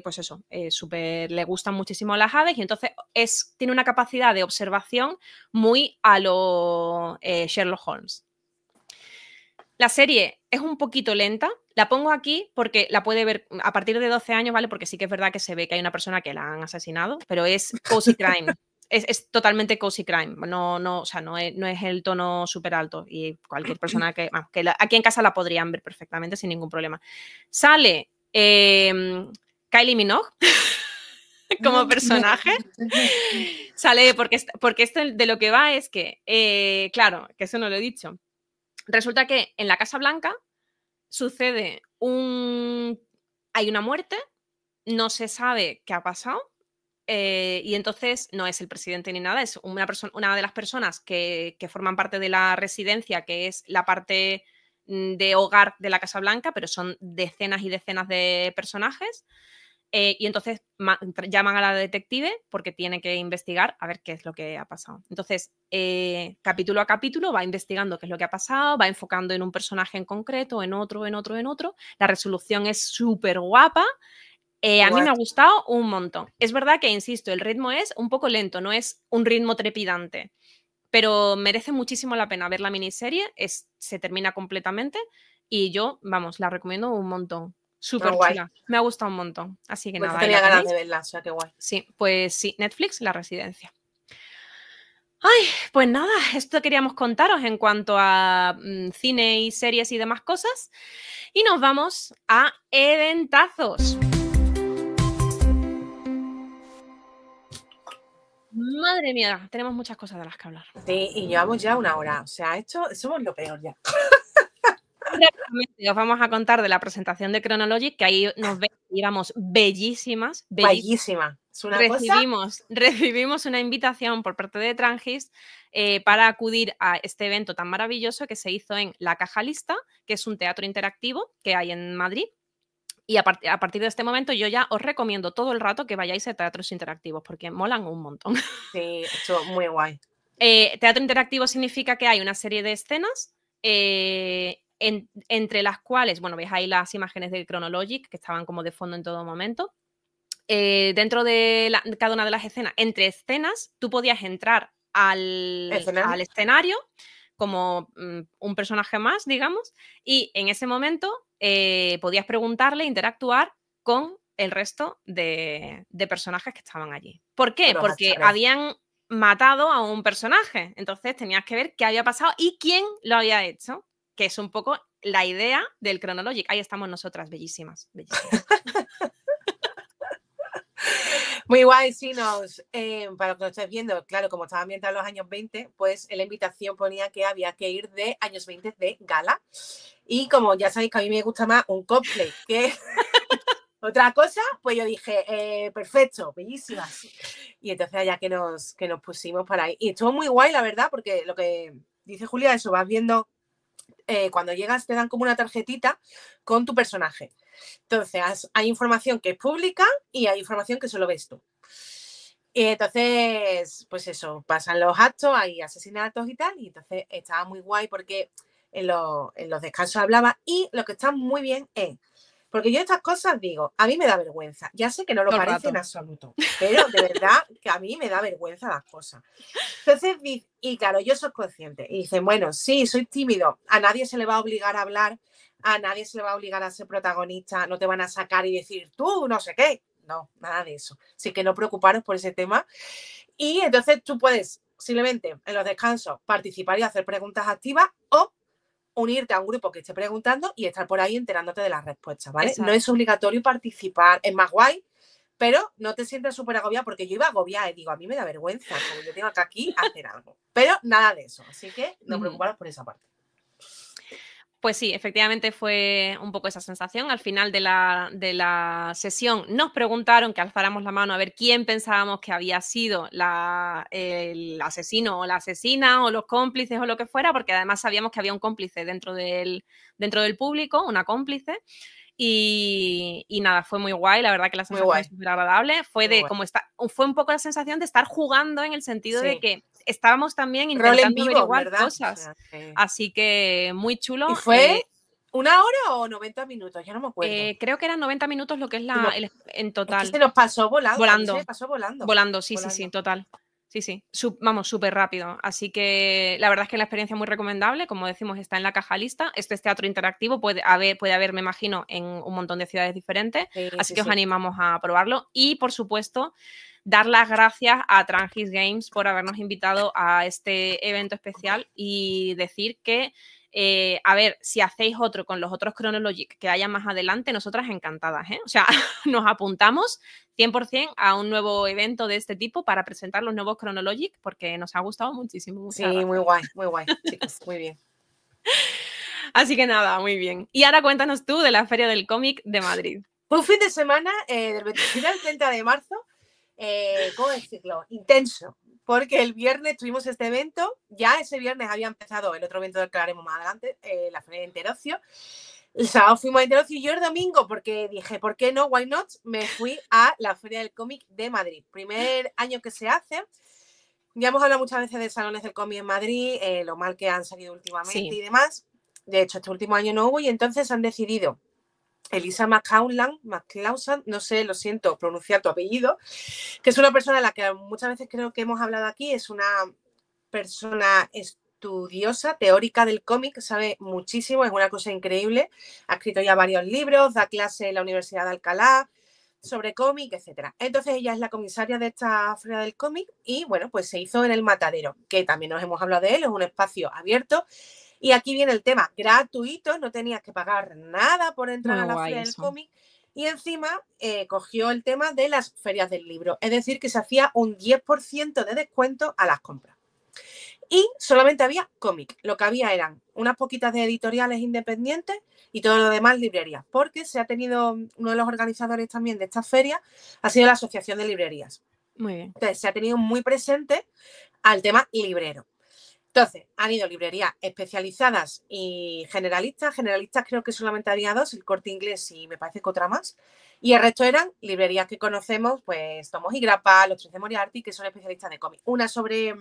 pues eso, le gustan muchísimo las aves y entonces tiene una capacidad de observación muy a lo Sherlock Holmes. La serie es un poquito lenta, la pongo aquí porque la puede ver a partir de 12 años, ¿vale? Porque sí que es verdad que se ve que hay una persona que la han asesinado, pero es cozy crime. es totalmente cozy crime, o sea, no es el tono súper alto y cualquier persona aquí en casa la podrían ver perfectamente sin ningún problema. Sale Kylie Minogue como personaje. Sale porque esto de lo que va es que, claro, que eso no lo he dicho. Resulta que en la Casa Blanca sucede hay una muerte, no se sabe qué ha pasado. Y entonces no es el presidente ni nada, es una de las personas que forman parte de la residencia, que es la parte de hogar de la Casa Blanca, pero son decenas y decenas de personajes. Y entonces llaman a la detective porque tiene que investigar a ver qué es lo que ha pasado. Entonces, capítulo a capítulo va investigando qué es lo que ha pasado, va enfocando en un personaje en concreto, en otro, en otro, en otro. La resolución es súper guapa. A mí me ha gustado un montón. Es verdad que, insisto, el ritmo es un poco lento, no es un ritmo trepidante, pero merece muchísimo la pena ver la miniserie, se termina completamente y yo, vamos, la recomiendo un montón. Súper chula. Me ha gustado un montón. Así que pues nada. tenía ganas de verla, o sea, qué guay. Sí, pues sí, Netflix, La Residencia. Ay, pues nada, esto queríamos contaros en cuanto a cine y series y demás cosas. Y nos vamos a eventazos. Madre mía, tenemos muchas cosas de las que hablar. Sí, y llevamos ya una hora. O sea, esto somos lo peor ya. Os vamos a contar de la presentación de Chronologic, que ahí nos íbamos bellísimas. Bellísima. Es una Recibimos una invitación por parte de Trangis para acudir a este evento tan maravilloso que se hizo en La Caja Lista, que es un teatro interactivo que hay en Madrid. Y a partir de este momento yo ya os recomiendo todo el rato que vayáis a teatros interactivos porque molan un montón. Sí, esto muy guay. Teatro interactivo significa que hay una serie de escenas entre las cuales, bueno, veis ahí las imágenes de Chronologic que estaban como de fondo en todo momento. Dentro de cada una de las escenas, entre escenas, tú podías entrar al escenario como un personaje más, digamos, y en ese momento podías preguntarle, interactuar con el resto de personajes que estaban allí. ¿Por qué? Porque habían matado a un personaje, entonces tenías que ver qué había pasado y quién lo había hecho, que es un poco la idea del Chronologic. Ahí estamos nosotras, bellísimas, bellísimas. Muy guay, sí, para los que lo estéis viendo, claro, como estaba ambientado en los años 20, pues en la invitación ponía que había que ir de años 20 de gala. Y como ya sabéis que a mí me gusta más un cosplay que otra cosa, pues yo dije, perfecto, bellísimas. Y entonces ya que nos pusimos para ahí. Y estuvo muy guay, la verdad, porque lo que dice Julia, eso, vas viendo, cuando llegas te dan como una tarjetita con tu personaje. Entonces, hay información que es pública y hay información que solo ves tú. Y entonces, pues eso, pasan los actos, hay asesinatos y tal, y entonces estaba muy guay porque en los descansos hablaba, y lo que está muy bien es, porque yo estas cosas digo, a mí me da vergüenza, ya sé que no lo parece en absoluto, pero de verdad que a mí me da vergüenza las cosas. Entonces, y claro, yo soy consciente, y dicen, bueno, sí, soy tímido, a nadie se le va a obligar a hablar, a nadie se le va a obligar a ser protagonista, no te van a sacar y decir, tú, no sé qué. No, nada de eso. Así que no preocuparos por ese tema. Y entonces tú puedes simplemente en los descansos participar y hacer preguntas activas, o unirte a un grupo que esté preguntando y estar por ahí enterándote de las respuestas, ¿vale? Exacto. No es obligatorio participar, es más guay, pero no te sientes súper agobiada, porque yo iba agobiada y digo, a mí me da vergüenza, como yo tengo que aquí hacer algo. Pero nada de eso, así que no preocuparos por esa parte. Pues sí, efectivamente fue un poco esa sensación. Al final de la sesión nos preguntaron que alzáramos la mano a ver quién pensábamos que había sido el asesino o la asesina o los cómplices o lo que fuera, porque además sabíamos que había un cómplice dentro del público, una cómplice. Y nada, fue muy guay, la verdad que la sensación fue súper agradable. Fue un poco la sensación de estar jugando, en el sentido de que estábamos también intentando averiguar cosas. O sea, así que muy chulo. ¿Y fue una hora o 90 minutos? Ya no me acuerdo. Creo que eran 90 minutos lo que es en total. Es que se nos pasó volando. Volando. Se pasó volando. Volando, sí, total. Sí. Vamos, súper rápido. Así que la verdad es que la experiencia es muy recomendable. Como decimos, está en La Caja Lista. Esto es teatro interactivo. Puede haber, me imagino, en un montón de ciudades diferentes. Así que os animamos a probarlo. Y, por supuesto, dar las gracias a Trangis Games por habernos invitado a este evento especial y decir que, a ver, si hacéis otro con los otros Chronologic que haya más adelante, nosotras encantadas, ¿eh? O sea, nos apuntamos 100% a un nuevo evento de este tipo para presentar los nuevos Chronologic porque nos ha gustado muchísimo. Muchas gracias. Muy guay, chicos, muy bien. Así que nada, muy bien. Y ahora cuéntanos tú de la Feria del Cómic de Madrid. Fue un fin de semana del 27 al 30 de marzo, ¿cómo decirlo? Intenso, porque el viernes tuvimos este evento, ya ese viernes había empezado el otro evento del que hablaremos más adelante, la Feria de Interocio. El sábado fuimos a Interocio y yo el domingo, porque dije, ¿por qué no? Why not? Me fui a la Feria del Cómic de Madrid. Primer año que se hace. Ya hemos hablado muchas veces de salones del cómic en Madrid, lo mal que han salido últimamente y demás. De hecho, este último año no hubo y entonces han decidido Elisa McCausland, no sé, lo siento, pronunciar tu apellido, que es una persona de la que muchas veces creo que hemos hablado aquí, es una persona estudiosa, teórica del cómic, sabe muchísimo, es una cosa increíble, ha escrito ya varios libros, da clase en la Universidad de Alcalá sobre cómic, etcétera. Entonces ella es la comisaria de esta feria del cómic y bueno, pues se hizo en el Matadero, que también nos hemos hablado de él, es un espacio abierto. Y aquí viene el tema, gratuito, no tenías que pagar nada por entrar a la feria del cómic. Y encima cogió el tema de las ferias del libro, es decir, que se hacía un 10% de descuento a las compras. Y solamente había cómic, lo que había eran unas poquitas de editoriales independientes y todo lo demás librerías, porque se ha tenido, uno de los organizadores también de esta feria ha sido la Asociación de Librerías. Muy bien. Entonces se ha tenido muy presente al tema librero. Entonces, han ido librerías especializadas y generalistas. Generalistas creo que solamente había dos, el Corte Inglés y me parece que otra más. Y el resto eran librerías que conocemos, pues Tomos y Grappa, Los Tres de Moriarty, que son especialistas de cómics. Una sobre,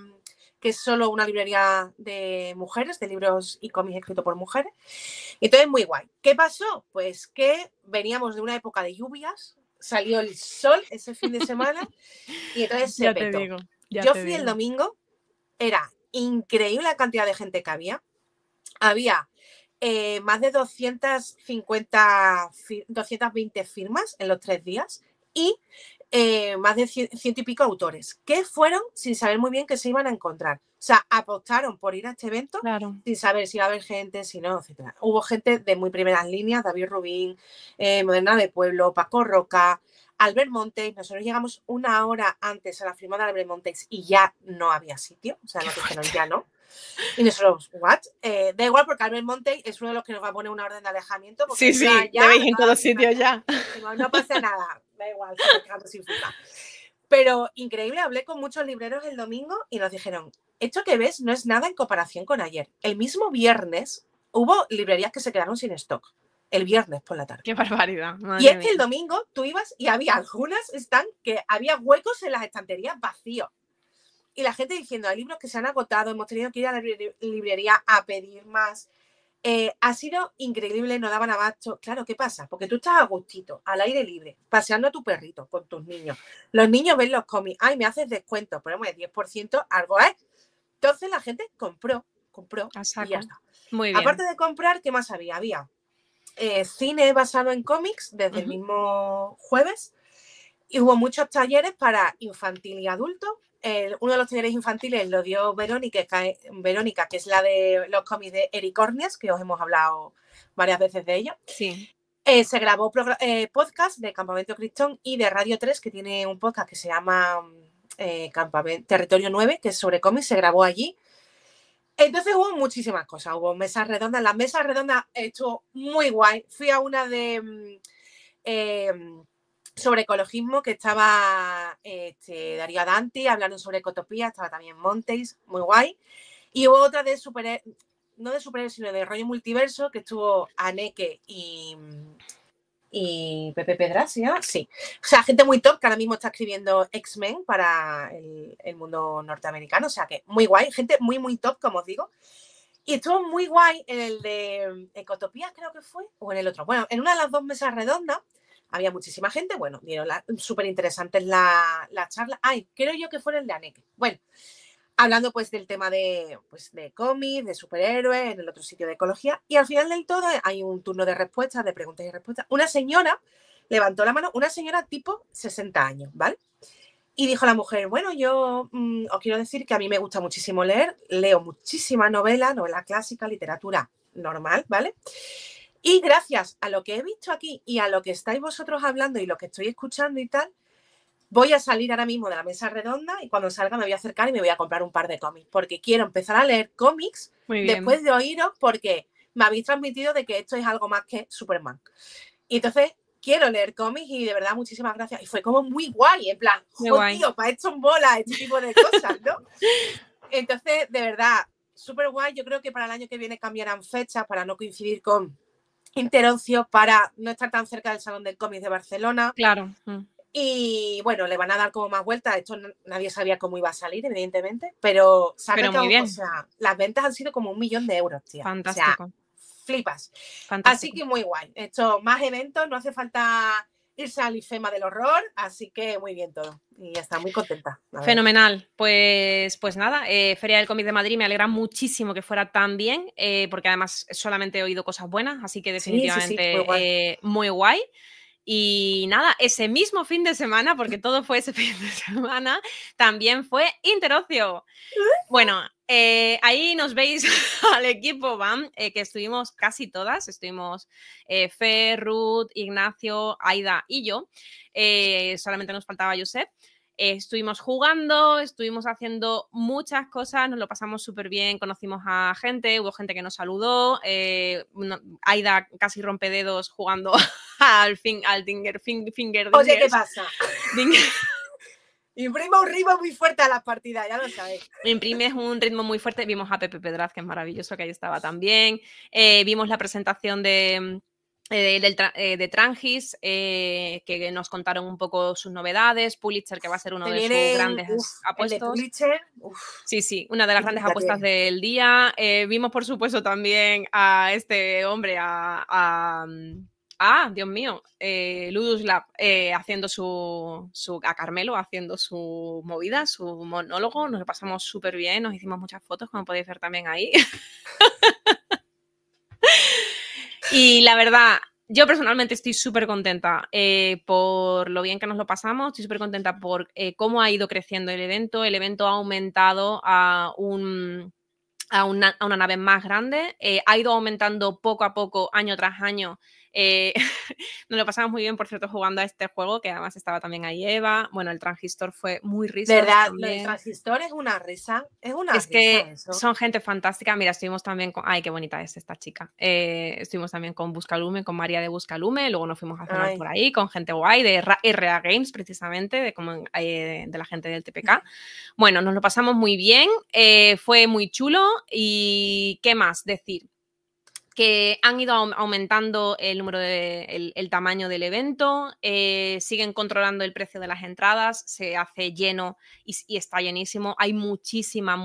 que es solo una librería de mujeres, de libros y cómics escritos por mujeres. Entonces, muy guay. ¿Qué pasó? Pues que veníamos de una época de lluvias, salió el sol ese fin de semana y entonces se petó. Yo fui el domingo, era increíble la cantidad de gente que había. Había más de 220 firmas en los 3 días y más de 100 y pico autores que fueron sin saber muy bien qué se iban a encontrar. O sea, apostaron por ir a este evento sin saber si iba a haber gente, si no, etc. Hubo gente de muy primeras líneas, David Rubín, Moderna de Pueblo, Paco Roca, Albert Montes. Nosotros llegamos una hora antes a la firma de Albert Montes y ya no había sitio, o sea, nos dijeron ya no. Y nosotros, ¿what? Da igual porque Albert Montes es uno de los que nos va a poner una orden de alejamiento. Sí, ya, le veis en todos sitios ya. No pasa nada, da igual, se nos quedamos sin firma. Pero increíble, hablé con muchos libreros el domingo y nos dijeron, esto que ves no es nada en comparación con ayer. El mismo viernes hubo librerías que se quedaron sin stock. El viernes por la tarde. ¡Qué barbaridad! Y es que el domingo tú ibas y había algunas que había huecos en las estanterías vacíos. Y la gente diciendo, hay libros que se han agotado, hemos tenido que ir a la librería a pedir más. Ha sido increíble, no daban abasto. Claro, ¿qué pasa? Porque tú estás a gustito, al aire libre, paseando a tu perrito con tus niños. Los niños ven los cómics. Ay, me haces descuento, ponemos el 10%, algo es. Entonces la gente compró y ya está. Muy bien. Aparte de comprar, ¿qué más había? Había cine basado en cómics desde el mismo jueves y hubo muchos talleres para infantil y adulto. Uno de los talleres infantiles lo dio Verónica, que es la de los cómics de Eric Ornias, que os hemos hablado varias veces de ello. Sí. Se grabó podcast de Campamento Cristón y de Radio 3, que tiene un podcast que se llama Territorio 9, que es sobre cómics, se grabó allí. Entonces hubo muchísimas cosas, hubo mesas redondas. Las mesas redondas estuvo muy guay. Fui a una de sobre ecologismo, que estaba Darío Adanti hablando sobre ecotopía, estaba también Montes, muy guay. Y hubo otra de no de superhéroes, sino de rollo multiverso, que estuvo Aneke y Pepe Pedrasia, sí. O sea, gente muy top que ahora mismo está escribiendo X-Men para el mundo norteamericano. O sea, que muy guay, gente muy, muy top, como os digo. Y estuvo muy guay en el de Ecotopía, creo que fue, o en el otro. Bueno, en una de las dos mesas redondas había muchísima gente. Bueno, dieron súper interesantes la charla. Ay, creo yo que fue el de Aneke. Bueno, hablando pues del tema de cómics, de superhéroes, en el otro sitio de ecología. Y al final del todo hay un turno de respuestas, de preguntas y respuestas. Una señora levantó la mano, una señora tipo 60 años, ¿vale? Y dijo la mujer, bueno, yo os quiero decir que a mí me gusta muchísimo leer, leo muchísimas novelas, novela clásica, literatura normal, ¿vale? Y gracias a lo que he visto aquí y a lo que estáis vosotros hablando y lo que estoy escuchando y tal, voy a salir ahora mismo de la mesa redonda y cuando salga me voy a acercar y me voy a comprar un par de cómics, porque quiero empezar a leer cómics Muy bien. después de oíros, porque me habéis transmitido de que esto es algo más que Superman. Y entonces quiero leer cómics y de verdad muchísimas gracias. Y fue como muy guay, en plan, Muy guay. tío, para esto en bola, este tipo de cosas, ¿no? Entonces, de verdad, súper guay. Yo creo que para el año que viene cambiarán fechas para no coincidir con Interoncio, para no estar tan cerca del Salón del Cómic de Barcelona. Claro. Y bueno, le van a dar como más vueltas. Esto nadie sabía cómo iba a salir, evidentemente, pero se ha Pero muy recaudo, bien. o sea, las ventas han sido como 1 millón de euros, tía. Fantástico. O sea, flipas. Fantástico. Así que muy guay. Esto, más eventos, no hace falta irse al IFEMA del horror, así que muy bien todo. Y ya está, muy contenta. Fenomenal. Pues nada, Feria del Cómic de Madrid me alegra muchísimo que fuera tan bien, porque además solamente he oído cosas buenas, así que definitivamente muy guay. muy guay. Y nada, ese mismo fin de semana, porque todo fue ese fin de semana, también fue Interocio. Bueno, ahí nos veis al equipo BAM, que estuvimos casi todas, estuvimos Fer, Ruth, Ignacio, Aida y yo, solamente nos faltaba Josep. Estuvimos jugando, estuvimos haciendo muchas cosas, nos lo pasamos súper bien, conocimos a gente, hubo gente que nos saludó, Aida casi rompe dedos jugando al Finger. Oye, ¿qué pasa? Imprime un ritmo muy fuerte a las partidas, ya lo sabéis. Imprimes un ritmo muy fuerte. Vimos a Pepe Pedraz, que es maravilloso, que ahí estaba también. Vimos la presentación de Trangis, que nos contaron un poco sus novedades. Pulitzer, que va a ser uno de sus grandes apuestos. El de Pulitzer, sí, una de las grandes apuestas del día. Vimos, por supuesto, también a este hombre, Dios mío, Ludus Lab haciendo a Carmelo haciendo su movida, su monólogo. Nos lo pasamos súper bien, nos hicimos muchas fotos, como podéis ver también ahí. Y la verdad, yo personalmente estoy súper contenta por lo bien que nos lo pasamos, estoy súper contenta por cómo ha ido creciendo el evento. El evento ha aumentado a una nave más grande, ha ido aumentando poco a poco, año tras año. Nos lo pasamos muy bien, por cierto, jugando a este juego, que además estaba también ahí Eva. Bueno, el transistor fue muy risa. De verdad, lo del transistor es una risa. Es que eso. Son gente fantástica. Mira, estuvimos también con... Ay, qué bonita es esta chica. Estuvimos también con Buscalume, con María de Buscalume. Luego nos fuimos a cenar por ahí con gente guay de RA Games, precisamente, de la gente del TPK. Bueno, nos lo pasamos muy bien. Fue muy chulo. ¿Y qué más decir? Que han ido aumentando el número el tamaño del evento, siguen controlando el precio de las entradas, se hace lleno y está llenísimo. Hay muchísima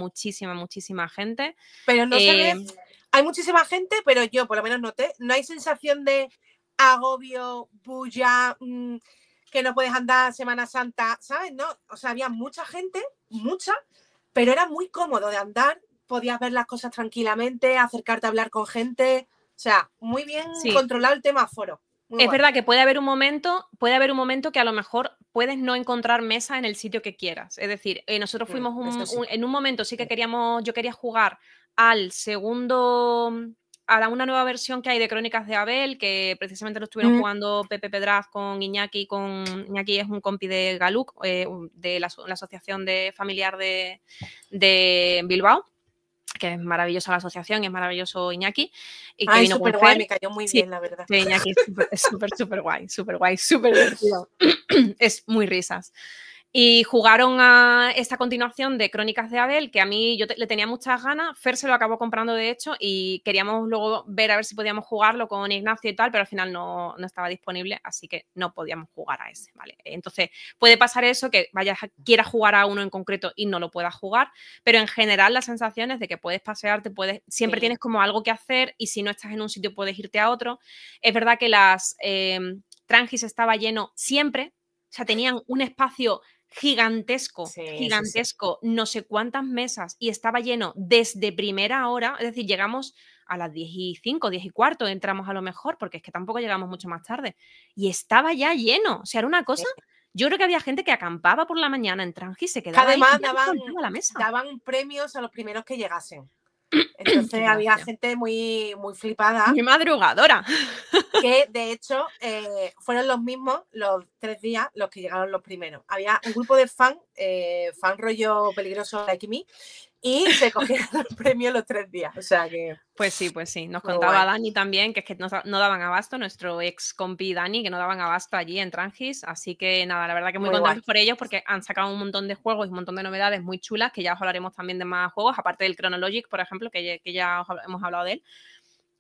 gente. Pero no se ve, hay muchísima gente, pero yo por lo menos noté, no hay sensación de agobio, bulla, que no puedes andar Semana Santa, ¿sabes? No, o sea, había mucha gente, pero era muy cómodo de andar, podías ver las cosas tranquilamente, acercarte a hablar con gente, o sea, muy bien controlado el tema aforo. Es verdad que puede haber un momento que a lo mejor puedes no encontrar mesa en el sitio que quieras. Es decir, nosotros fuimos en un momento sí que yo quería jugar al segundo, a una nueva versión que hay de Crónicas de Abel, que precisamente lo estuvieron jugando Pepe Pedraz con Iñaki. Iñaki es un compi de Galuc, de la asociación familiar de Bilbao, que es maravillosa la asociación, es maravilloso Iñaki. Y que vino súper guay, me cayó muy bien, la verdad. Sí, Iñaki es súper guay, súper divertido. Es muy risas. Y jugaron a esta continuación de Crónicas de Abel, que a mí le tenía muchas ganas. Fer se lo acabó comprando, de hecho, y queríamos luego ver a ver si podíamos jugarlo con Ignacio y tal, pero al final no estaba disponible, así que no podíamos jugar a ese, ¿vale? Entonces, puede pasar eso, que quieras jugar a uno en concreto y no lo puedas jugar, pero en general la sensación es de que puedes pasearte, siempre tienes como algo que hacer, y si no estás en un sitio puedes irte a otro. Es verdad que las Trangis estaba lleno siempre, o sea, tenían un espacio gigantesco, no sé cuántas mesas, y estaba lleno desde primera hora. Es decir, llegamos a las 10:05, 10:15, entramos a lo mejor, porque es que tampoco llegamos mucho más tarde, y estaba ya lleno. O sea, era una cosa Yo creo que había gente que acampaba por la mañana en Trangis y se quedaba Además ahí y ya no soltaba la mesa. daban premios a los primeros que llegasen. Entonces Qué había gracia. gente muy, muy flipada. Muy madrugadora. Que de hecho fueron los mismos los 3 días los que llegaron los primeros. Había un grupo de fan rollo peligroso like me, y se cogieron el premio los 3 días. O sea que. Pues sí. Nos muy contaba guay. Dani también que es que no daban abasto, nuestro ex compi Dani, que no daban abasto allí en Trangis. Así que nada, la verdad que muy contentos por ellos porque han sacado un montón de juegos y un montón de novedades muy chulas, que ya os hablaremos también de más juegos, aparte del Chronologic, por ejemplo, que ya hemos hablado de él.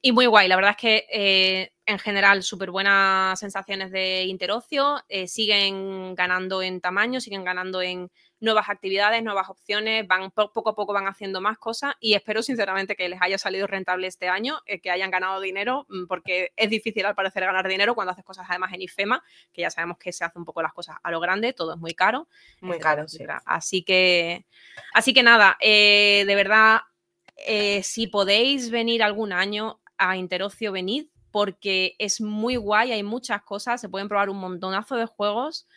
Y muy guay, la verdad es que en general súper buenas sensaciones de interocio, siguen ganando en tamaño, siguen ganando en nuevas actividades, nuevas opciones, poco a poco van haciendo más cosas y espero sinceramente que les haya salido rentable este año, que hayan ganado dinero, porque es difícil al parecer ganar dinero cuando haces cosas además en IFEMA, que ya sabemos que se hace un poco las cosas a lo grande, todo es muy caro. Muy caro, sí. Así que nada, de verdad, si podéis venir algún año a Interocio, venid, porque es muy guay, hay muchas cosas, se pueden probar un montonazo de juegos,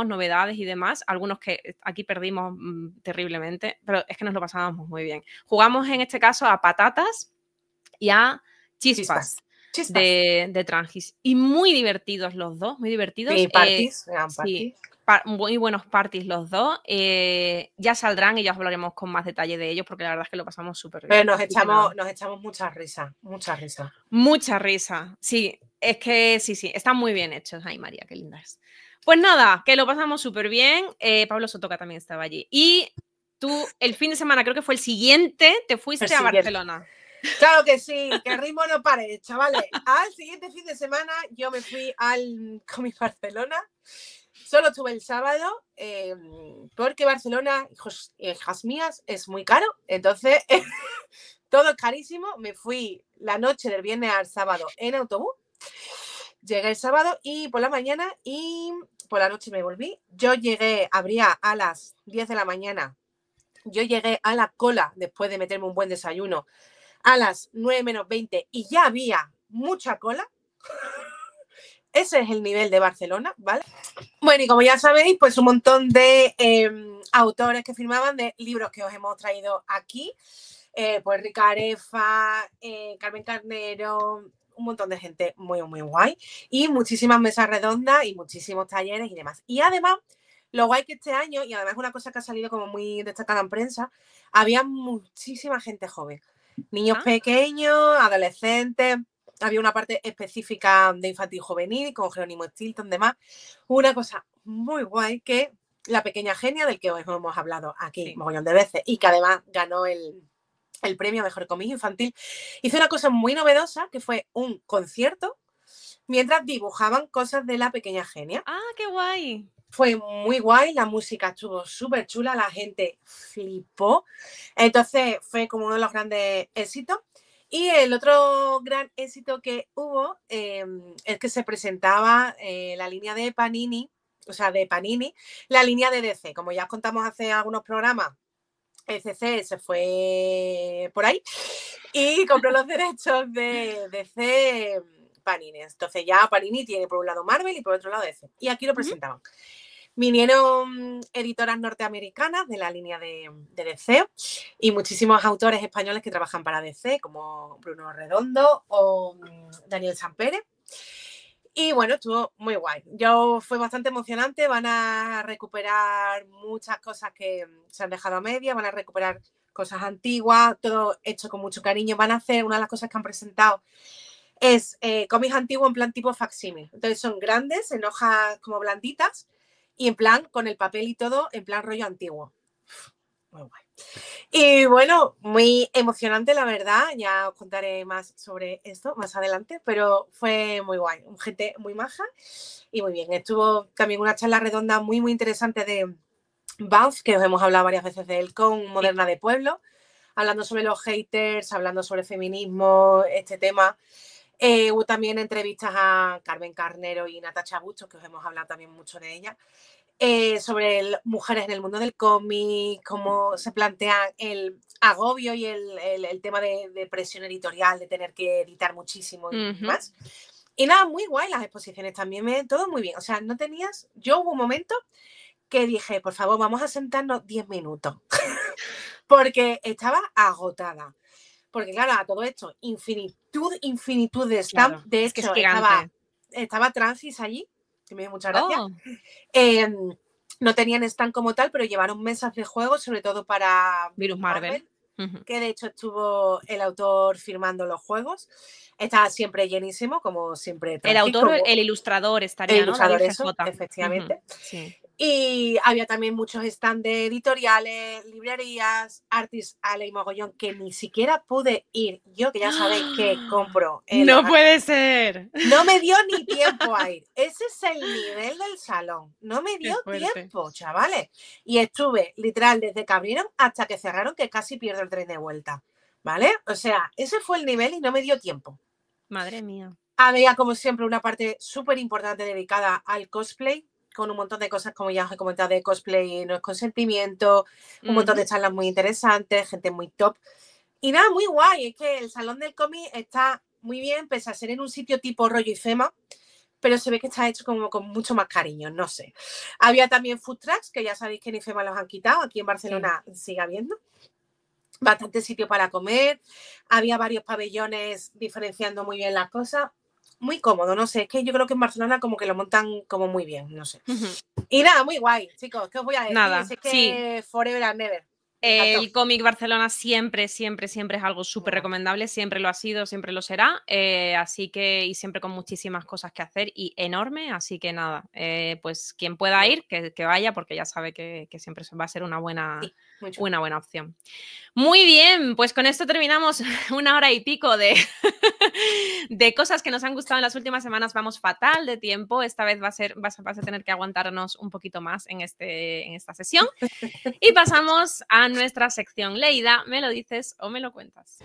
novedades y demás, algunos que aquí perdimos terriblemente, pero es que nos lo pasábamos muy bien. Jugamos en este caso a patatas y a chispas. De Trangis. Y muy divertidos los dos, muy divertidos. Sí, parties, sí, muy buenos parties los dos. Ya saldrán y ya os hablaremos con más detalle de ellos porque la verdad es que lo pasamos súper bien. Pero nos echamos mucha risa, mucha risa. Mucha risa, sí. Es que sí, están muy bien hechos. Ay, María, qué linda es. Pues nada, que lo pasamos súper bien. Pablo Sotoca también estaba allí. Y tú, el fin de semana, creo que fue el siguiente, te fuiste a Barcelona. Claro que sí, que el ritmo no pare, chavales. Al siguiente fin de semana yo me fui al Comic Barcelona. Solo estuve el sábado porque Barcelona, hijas mías, es muy caro. Entonces, todo es carísimo. Me fui la noche del viernes al sábado en autobús. Llegué el sábado y por la mañana y por la noche me volví. Yo abría a las 10 de la mañana. Yo llegué a la cola después de meterme un buen desayuno a las 9 menos 20 y ya había mucha cola. Ese es el nivel de Barcelona, ¿vale? Bueno, y como ya sabéis, pues un montón de autores que firmaban de libros que os hemos traído aquí. Pues Rica Arefa, Carmen Carnero, un montón de gente muy, muy guay. Y muchísimas mesas redondas y muchísimos talleres y demás. Y además, lo guay que este año, y además una cosa que ha salido como muy destacada en prensa, había muchísima gente joven. Niños pequeños, adolescentes, había una parte específica de infantil juvenil con Jerónimo Stilton, demás. Una cosa muy guay que La Pequeña Genia, del que os hemos hablado aquí mogollón de veces y que además ganó el premio a Mejor Cómic Infantil, hizo una cosa muy novedosa que fue un concierto mientras dibujaban cosas de La Pequeña Genia. ¡Ah, qué guay! Fue muy guay, la música estuvo súper chula, la gente flipó. Entonces fue como uno de los grandes éxitos. Y el otro gran éxito que hubo es que se presentaba la línea de Panini, la línea de DC. Como ya os contamos hace algunos programas, el CC se fue por ahí y compró los derechos de DC Panini. Entonces ya Panini tiene por un lado Marvel y por otro lado DC. Y aquí lo presentaban. Vinieron editoras norteamericanas de la línea de DC y muchísimos autores españoles que trabajan para DC, como Bruno Redondo o Daniel Sampere. Y bueno, estuvo muy guay. Fue bastante emocionante. Van a recuperar muchas cosas que se han dejado a media, van a recuperar cosas antiguas, todo hecho con mucho cariño. Van a hacer, una de las cosas que han presentado es cómics antiguos en plan tipo facsímil. Entonces son grandes, en hojas como blanditas y en plan con el papel y todo, en plan rollo antiguo. Muy guay. Y bueno, muy emocionante, la verdad. Ya os contaré más sobre esto más adelante, pero fue muy guay. Gente muy maja y muy bien. Estuvo también una charla redonda muy, muy interesante de Banff, que os hemos hablado varias veces de él, con Moderna de Pueblo, hablando sobre los haters, hablando sobre feminismo, este tema. Hubo también entrevistas a Carmen Carnero y Natacha Bustos, que os hemos hablado también mucho de ella. Sobre mujeres en el mundo del cómic, cómo se plantea el agobio y el tema de presión editorial, de tener que editar muchísimo y más. Y nada, muy guay las exposiciones también, todo muy bien. O sea, no tenías... Yo hubo un momento que dije, por favor, vamos a sentarnos 10 minutos. Porque estaba agotada. Porque claro, a todo esto, infinitud de stand. Claro, De es que es hecho, gigante. estaba Transis allí, que me dio muchas gracias. Oh, No tenían stand como tal, pero llevaron mesas de juegos, sobre todo para Virus Marvel. que de hecho estuvo el autor firmando los juegos. Estaba siempre llenísimo, como siempre. El autor o el ilustrador estaría, ¿no? David Eso, GJ. efectivamente. Sí. Y había también muchos stands de editoriales, librerías, Artist Alley mogollón, que ni siquiera pude ir. Yo, que ya sabéis que compro. ¡No puede ser! No me dio ni tiempo a ir. Ese es el nivel del salón. No me dio tiempo, chavales. Y estuve, literal, desde que abrieron hasta que cerraron, que casi pierdo el tren de vuelta. ¿Vale? O sea, ese fue el nivel y no me dio tiempo. Madre mía. Había, como siempre, una parte súper importante dedicada al cosplay, con un montón de cosas, como ya os he comentado, de cosplay no es consentimiento, un montón de charlas muy interesantes, gente muy top. Y nada, muy guay. Es que el Salón del Cómic está muy bien, pese a ser en un sitio tipo rollo IFEMA, pero se ve que está hecho como con mucho más cariño, no sé. Había también food trucks, que ya sabéis que en IFEMA los han quitado, aquí en Barcelona sigue habiendo. Bastante sitio para comer, había varios pabellones diferenciando muy bien las cosas. Muy cómodo, no sé, es que yo creo que en Barcelona como que lo montan como muy bien, no sé. Y nada, muy guay, chicos, ¿qué os voy a decir? Nada, es que forever and never. El cómic Barcelona siempre es algo súper recomendable, siempre lo ha sido, siempre lo será, así que, y siempre con muchísimas cosas que hacer y enorme, así que nada, pues quien pueda ir, que vaya, porque ya sabe que siempre va a ser una buena opción. Muy bien, pues con esto terminamos 1 hora y pico de cosas que nos han gustado en las últimas semanas. Vamos fatal de tiempo, esta vez vas a tener que aguantarnos un poquito más en esta sesión. Y pasamos a nuestra sección. Leida, ¿me lo dices o me lo cuentas?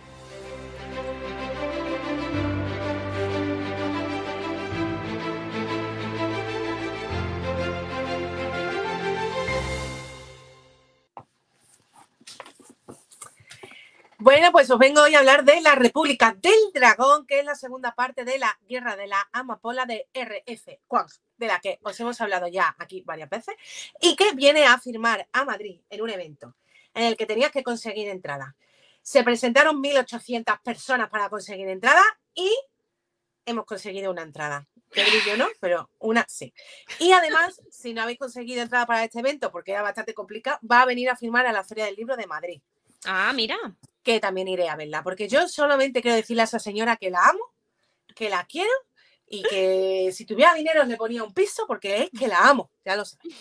Bueno, pues os vengo hoy a hablar de la República del Dragón, que es la segunda parte de la Guerra de la Amapola de R.F. Kuang, de la que os hemos hablado ya aquí varias veces, y que viene a firmar a Madrid en un evento en el que tenías que conseguir entrada. Se presentaron 1.800 personas para conseguir entrada y hemos conseguido una entrada. Qué brillo, ¿no? Pero una sí. Y además, si no habéis conseguido entrada para este evento, porque era bastante complicado, va a venir a firmar a la Feria del Libro de Madrid. Ah, mira. Que también iré a verla, porque yo solamente quiero decirle a esa señora que la amo, que la quiero y que si tuviera dinero le ponía un piso porque es que la amo, ya lo sabéis.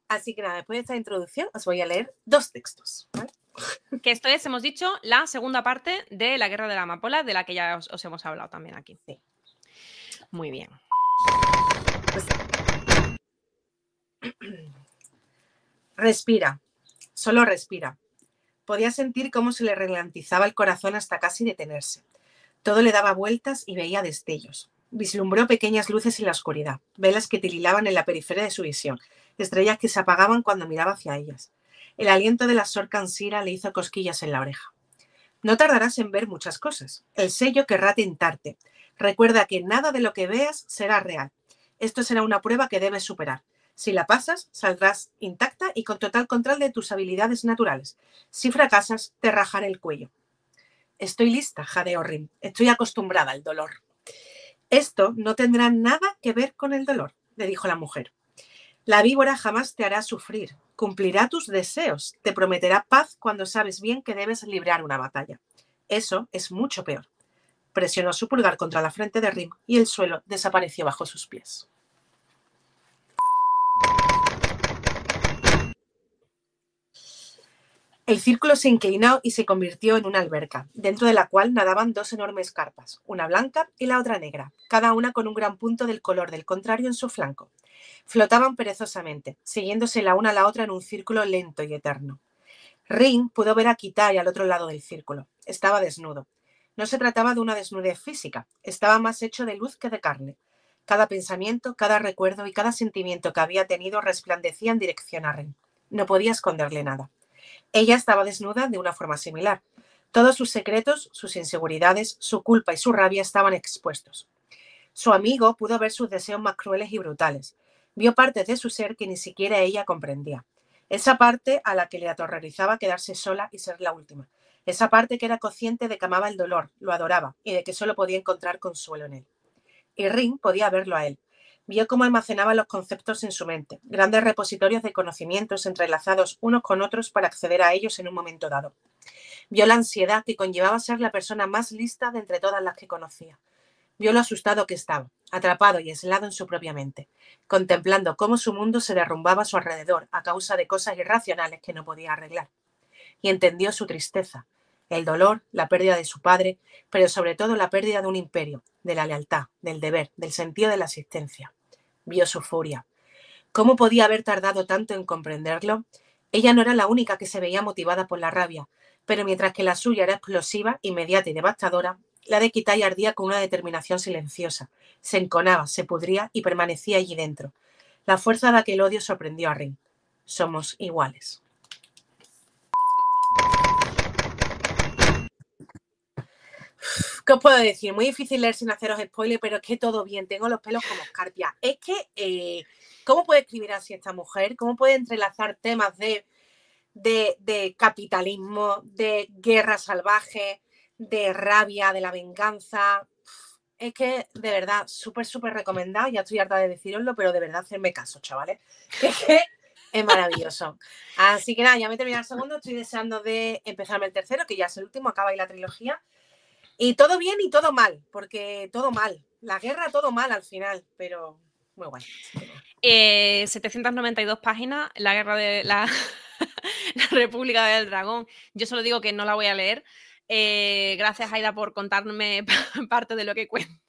Así que nada, después de esta introducción os voy a leer 2 textos. ¿Vale? Que esto es, hemos dicho, la segunda parte de la Guerra de la Amapola, de la que ya os hemos hablado también aquí. Sí. Muy bien. Pues... Respira, solo respira. Podía sentir cómo se le ralentizaba el corazón hasta casi detenerse. Todo le daba vueltas y veía destellos. Vislumbró pequeñas luces en la oscuridad, velas que titilaban en la periferia de su visión, estrellas que se apagaban cuando miraba hacia ellas. El aliento de la Sor Cansira le hizo cosquillas en la oreja. No tardarás en ver muchas cosas. El sello querrá tentarte. Recuerda que nada de lo que veas será real. Esto será una prueba que debes superar. Si la pasas, saldrás intacta y con total control de tus habilidades naturales. Si fracasas, te rajaré el cuello. Estoy lista, jadeó Rim. Estoy acostumbrada al dolor. Esto no tendrá nada que ver con el dolor, le dijo la mujer. La víbora jamás te hará sufrir, cumplirá tus deseos, te prometerá paz cuando sabes bien que debes librar una batalla. Eso es mucho peor. Presionó su pulgar contra la frente de Rim y el suelo desapareció bajo sus pies. El círculo se inclinó y se convirtió en una alberca, dentro de la cual nadaban 2 enormes carpas, una blanca y la otra negra, cada una con un gran punto del color del contrario en su flanco. Flotaban perezosamente, siguiéndose la una a la otra en un círculo lento y eterno. Ring pudo ver a Kitai al otro lado del círculo. Estaba desnudo. No se trataba de una desnudez física, estaba más hecho de luz que de carne. Cada pensamiento, cada recuerdo y cada sentimiento que había tenido resplandecía en dirección a Ring. No podía esconderle nada. Ella estaba desnuda de una forma similar. Todos sus secretos, sus inseguridades, su culpa y su rabia estaban expuestos. Su amigo pudo ver sus deseos más crueles y brutales. Vio partes de su ser que ni siquiera ella comprendía. Esa parte a la que le aterrorizaba quedarse sola y ser la última. Esa parte que era consciente de que amaba el dolor, lo adoraba y de que solo podía encontrar consuelo en él. Y Ring podía verlo a él. Vio cómo almacenaba los conceptos en su mente, grandes repositorios de conocimientos entrelazados unos con otros para acceder a ellos en un momento dado. Vio la ansiedad que conllevaba ser la persona más lista de entre todas las que conocía. Vio lo asustado que estaba, atrapado y aislado en su propia mente, contemplando cómo su mundo se derrumbaba a su alrededor a causa de cosas irracionales que no podía arreglar. Y entendió su tristeza, el dolor, la pérdida de su padre, pero sobre todo la pérdida de un imperio, de la lealtad, del deber, del sentido de la existencia. Vio su furia. ¿Cómo podía haber tardado tanto en comprenderlo? Ella no era la única que se veía motivada por la rabia, pero mientras que la suya era explosiva, inmediata y devastadora, la de Kitai ardía con una determinación silenciosa. Se enconaba, se pudría y permanecía allí dentro. La fuerza de aquel odio sorprendió a Rin. Somos iguales. ¿Qué os puedo decir? Muy difícil leer sin haceros spoiler, pero es que todo bien, tengo los pelos como escarpia. Es que, ¿cómo puede escribir así esta mujer? ¿Cómo puede entrelazar temas de capitalismo, de guerra salvaje, de rabia, de la venganza? Es que, de verdad, súper, súper recomendado. Ya estoy harta de deciroslo, pero de verdad, hacerme caso, chavales. Que es maravilloso. Así que nada, ya me he terminado el segundo. Estoy deseando de empezarme el tercero, que ya es el último, acaba ahí la trilogía. Y todo bien y todo mal, porque todo mal. La guerra, todo mal al final, pero muy guay. 792 páginas, la guerra de la República del Dragón. Yo solo digo que no la voy a leer. Gracias, Aida, por contarme parte de lo que cuenta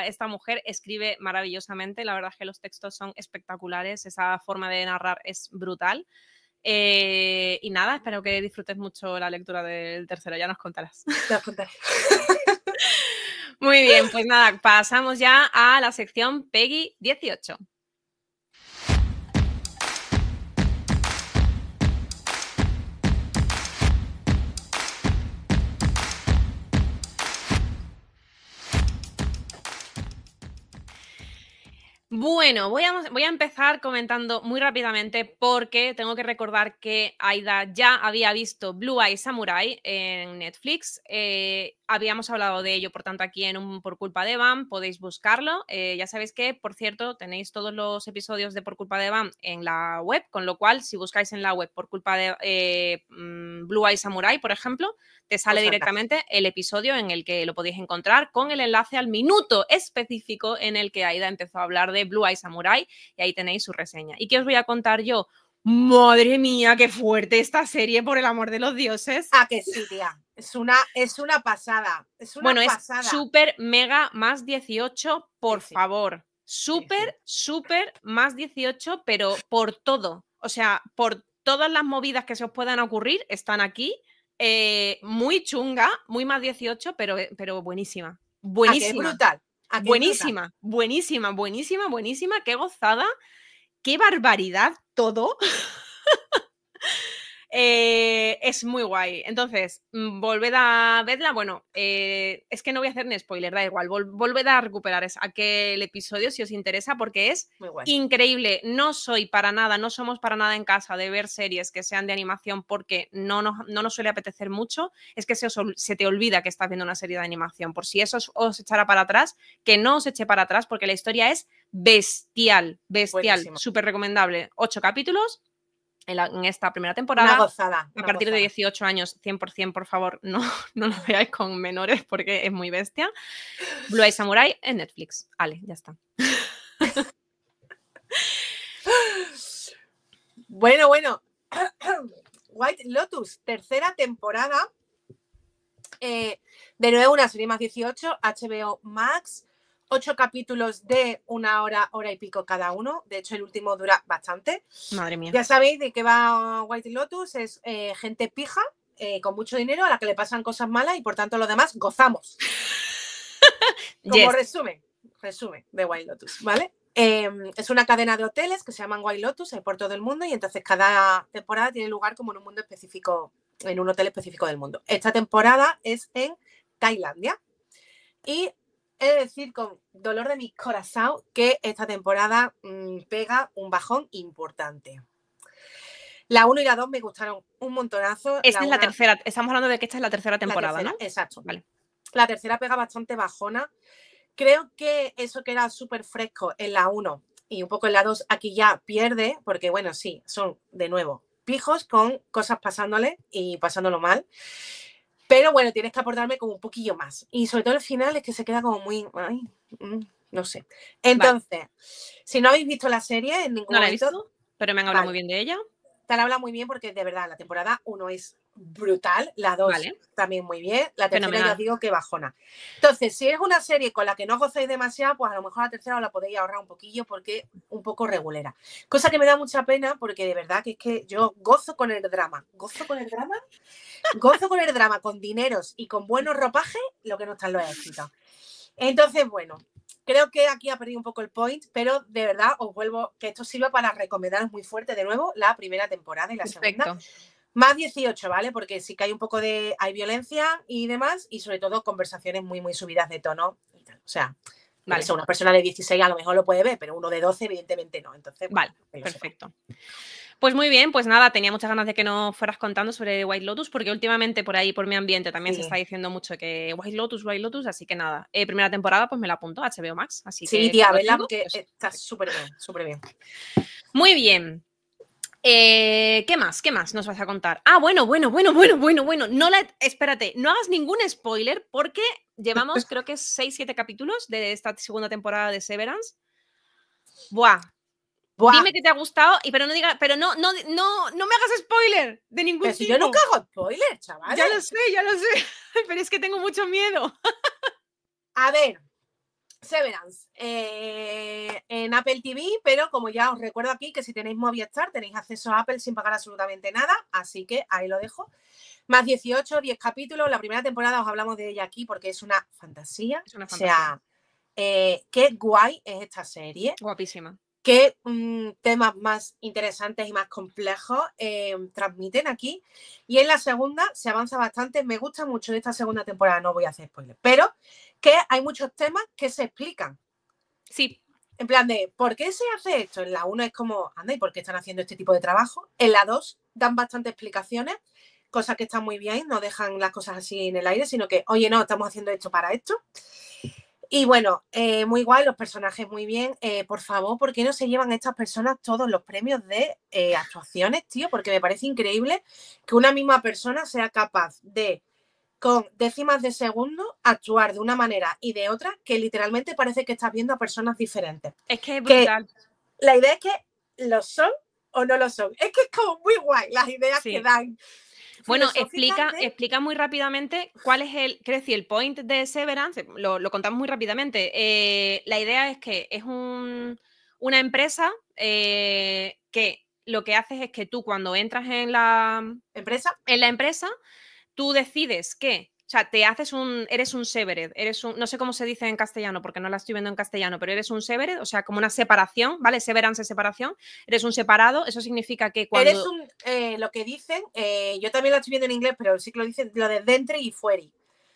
esta mujer. Escribe maravillosamente. La verdad es que los textos son espectaculares. Esa forma de narrar es brutal. Y nada, espero que disfrutes mucho la lectura del tercero. Ya nos contarás. Nos contaré. Muy bien, pues nada, pasamos ya a la sección Peggy 18. Bueno, voy a empezar comentando muy rápidamente porque tengo que recordar que Aida ya había visto Blue Eye Samurai en Netflix. Habíamos hablado de ello, por tanto, aquí en un Por Culpa de Bam podéis buscarlo. Ya sabéis que, por cierto, tenéis todos los episodios de Por Culpa de Bam en la web, con lo cual, si buscáis en la web Por Culpa de Blue Eye Samurai, por ejemplo, te sale directamente el episodio en el que lo podéis encontrar con el enlace al minuto específico en el que Aida empezó a hablar de Blue Eye Samurai y ahí tenéis su reseña. ¿Y qué os voy a contar yo? ¡Madre mía, qué fuerte esta serie, por el amor de los dioses! Ah, que sí, tía. Es una pasada. Es una pasada. Es súper mega más 18, por favor. Súper, súper más 18, pero por todo. O sea, por todas las movidas que se os puedan ocurrir, están aquí. Muy chunga, muy más 18, pero buenísima. Buenísima. brutal. Buenísima, brutal. Buenísima, buenísima, buenísima. Qué gozada. Qué barbaridad todo. Es muy guay. Entonces, volved a verla. Bueno, es que no voy a hacer ni spoiler, da igual. Volved a recuperar aquel episodio si os interesa, porque es increíble. No somos para nada en casa de ver series que sean de animación porque no nos suele apetecer mucho. Es que se te olvida que estás viendo una serie de animación. Por si eso os echará para atrás, que no os eche para atrás, porque la historia es bestial, súper recomendable. 8 capítulos. En esta primera temporada. Una gozada. A partir de 18 años, 100%, por favor, no lo veáis con menores porque es muy bestia. Blue Eye Samurai en Netflix. Vale, ya está. Bueno. White Lotus, tercera temporada. De nuevo, una serie más 18, HBO Max. 8 capítulos de 1 hora, hora y pico cada uno. De hecho, el último dura bastante. Madre mía. Ya sabéis de qué va White Lotus. Es gente pija, con mucho dinero, a la que le pasan cosas malas y por tanto los demás gozamos. Como resumen de White Lotus, ¿vale? Es una cadena de hoteles que se llaman White Lotus por todo el mundo y entonces cada temporada tiene lugar como en un mundo específico, en un hotel específico del mundo. Esta temporada es en Tailandia y he de decir con dolor de mi corazón que esta temporada pega un bajón importante. La 1 y la 2 me gustaron un montonazo. Esta es la tercera, estamos hablando de que esta es la tercera temporada, ¿no? Exacto. Vale. La tercera pega bastante bajona. Creo que eso que era súper fresco en la 1 y un poco en la 2, aquí ya pierde, porque bueno, sí, son de nuevo pijos con cosas pasándole y pasándolo mal. Pero bueno, tienes que aportarme como un poquillo más. Y sobre todo el final es que se queda como muy... Ay, no sé. Entonces, si no habéis visto la serie en ningún momento... No la he visto, pero me han hablado muy bien de ella. Te han hablado muy bien porque de verdad la temporada 1 es brutal, la 2 también muy bien, la tercera ya os digo que bajona. Entonces, si es una serie con la que no gozáis demasiado, pues a lo mejor la tercera os la podéis ahorrar un poquillo porque un poco regulera. Cosa que me da mucha pena porque de verdad que es que yo gozo con el drama. Gozo con el drama con dineros y con buenos ropajes, lo que no están los éxitos. Entonces, bueno, creo que aquí ha perdido un poco el point, pero de verdad os vuelvo, que esto sirva para recomendaros muy fuerte de nuevo la primera temporada y la segunda. Más 18, ¿vale? Porque sí que hay un poco de... hay violencia y demás, y sobre todo conversaciones muy, muy subidas de tono. O sea, una persona de 16 a lo mejor lo puede ver, pero uno de 12 evidentemente no. Entonces, vale, perfecto. Pues muy bien, pues nada, tenía muchas ganas de que nos fueras contando sobre White Lotus, porque últimamente por ahí, por mi ambiente, también se está diciendo mucho que White Lotus, así que nada, primera temporada pues me la apunto, HBO Max, así que... Sí, tía, verla porque está súper bien, súper bien. Muy bien. ¿Qué más nos vas a contar? Ah, bueno. No espérate, no hagas ningún spoiler porque llevamos creo que 6-7 capítulos de esta segunda temporada de Severance. Buah. Dime que te ha gustado, pero no me hagas spoiler de ningún tipo. Si yo nunca hago spoiler, chaval. Ya lo sé, pero es que tengo mucho miedo. A ver, Severance en Apple TV, pero como ya os recuerdo aquí que si tenéis Movistar tenéis acceso a Apple sin pagar absolutamente nada, así que ahí lo dejo. Más 18, 10 capítulos. La primera temporada os hablamos de ella aquí porque es una fantasía. O sea, qué guay es esta serie. Guapísima. Qué temas más interesantes y más complejos transmiten aquí. Y en la segunda se avanza bastante. Me gusta mucho de esta segunda temporada, no voy a hacer spoiler, pero que hay muchos temas que se explican. Sí. En plan de, ¿por qué se hace esto? En la 1 es como, anda, ¿y por qué están haciendo este tipo de trabajo? En la 2 dan bastantes explicaciones, cosas que están muy bien, no dejan las cosas así en el aire, sino que, oye, no, estamos haciendo esto para esto. Y bueno, muy guay, los personajes muy bien. Por favor, ¿por qué no se llevan estas personas todos los premios de actuaciones, tío? Porque me parece increíble que una misma persona sea capaz de, con décimas de segundo, actuar de una manera y de otra que literalmente parece que estás viendo a personas diferentes. Es que es brutal. La idea es que lo son o no lo son. Es que es como muy guay las ideas que dan. Bueno, explica muy rápidamente cuál es el point de Severance, lo contamos muy rápidamente. La idea es que es una empresa que lo que haces es que tú cuando entras en la empresa, tú decides que, o sea, eres un severed, no sé cómo se dice en castellano porque no la estoy viendo en castellano, pero eres un severed, o sea, como una separación, ¿vale? Severance es separación, eres un separado, eso significa que cuando... Eres lo que dicen, yo también la estoy viendo en inglés, pero sí que lo dicen, lo de dentro y fuera.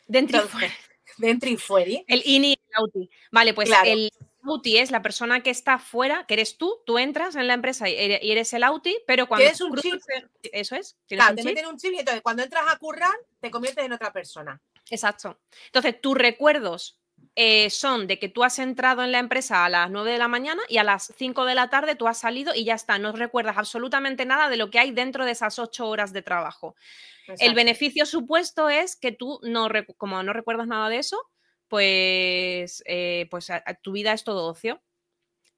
Dentro y fuera. Dentro y fuera. El ini y el outi. Vale, pues claro. El outi es la persona que está fuera, que eres tú entras en la empresa y eres el outi, pero cuando... Tienes un chip. Eso es. Claro, te meten un chip y entonces cuando entras a currar te conviertes en otra persona. Exacto. Entonces, tus recuerdos son de que tú has entrado en la empresa a las 9 de la mañana y a las 5 de la tarde tú has salido y ya está, no recuerdas absolutamente nada de lo que hay dentro de esas 8 horas de trabajo. Exacto. El beneficio supuesto es que tú, como no recuerdas nada de eso, pues tu vida es todo ocio.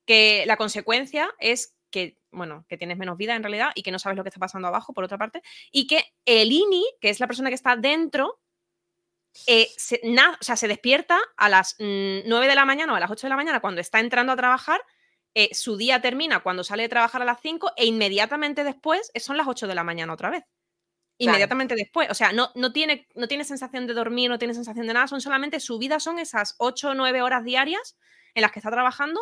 Que la consecuencia es que, bueno, que tienes menos vida en realidad y que no sabes lo que está pasando abajo, por otra parte, y que el INI, que es la persona que está dentro, se despierta a las 9 de la mañana o a las 8 de la mañana cuando está entrando a trabajar, su día termina cuando sale de trabajar a las 5 e inmediatamente después son las 8 de la mañana otra vez. Inmediatamente después, o sea, no tiene sensación de dormir, no tiene sensación de nada, son solamente su vida, son esas 8 o 9 horas diarias en las que está trabajando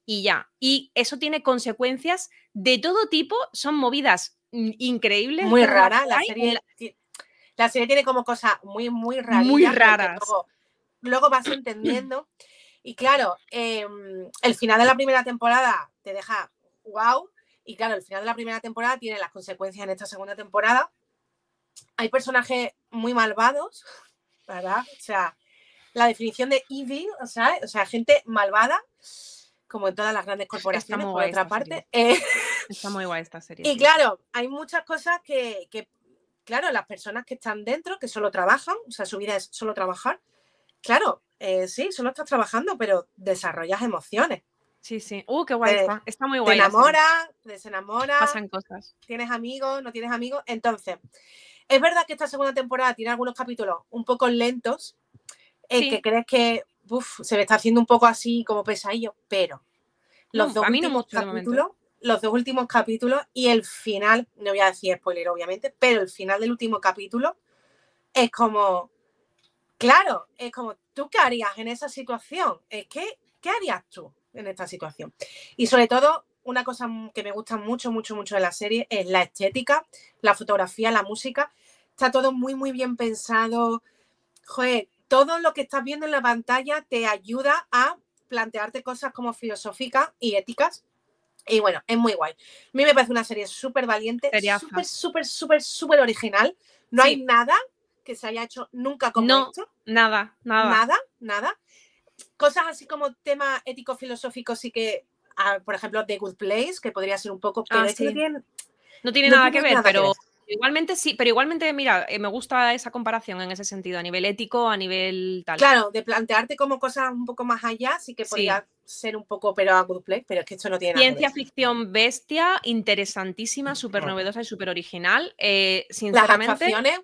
y ya. Y eso tiene consecuencias de todo tipo, son movidas increíbles. Muy raras, la serie tiene como cosas muy raras. Muy raras. luego vas entendiendo. Y claro, el final de la primera temporada te deja wow. Y claro, el final de la primera temporada tiene las consecuencias en esta segunda temporada. Hay personajes muy malvados, ¿verdad? O sea, la definición de evil, o sea, gente malvada, como en todas las grandes corporaciones, por otra parte. Está muy guay esta serie. Y sí. claro, hay muchas cosas que, claro, las personas que están dentro, que solo trabajan, o sea, su vida es solo trabajar, claro, sí, solo estás trabajando, pero desarrollas emociones. Sí. Qué guay está. Está muy guay. Te enamoras, te desenamoras. Pasan cosas. Tienes amigos, no tienes amigos. Entonces, es verdad que esta segunda temporada tiene algunos capítulos un poco lentos, que crees que se me está haciendo un poco así como pesadillo, pero los dos últimos capítulos y el final, no voy a decir spoiler obviamente, pero el final del último capítulo es como, claro, es como, ¿tú qué harías en esa situación? ¿Qué harías tú en esta situación? Y sobre todo, una cosa que me gusta mucho de la serie es la estética, la fotografía, la música. Está todo muy, muy bien pensado. Joder, todo lo que estás viendo en la pantalla te ayuda a plantearte cosas como filosóficas y éticas. Y bueno, es muy guay. A mí me parece una serie súper valiente, súper original. No hay nada que se haya hecho nunca como esto. Nada. Cosas así como tema ético-filosófico sí que, por ejemplo, The Good Place, que podría ser un poco, pero es que no tiene nada que ver, pero igualmente sí, pero igualmente, mira, me gusta esa comparación en ese sentido, a nivel ético, a nivel tal. Claro, de plantearte como cosas un poco más allá, sí que podría ser un poco, pero a Good Place, pero es que esto no tiene nada que ver. Ciencia ficción bestia, interesantísima, súper novedosa y súper original. Sinceramente, las actuaciones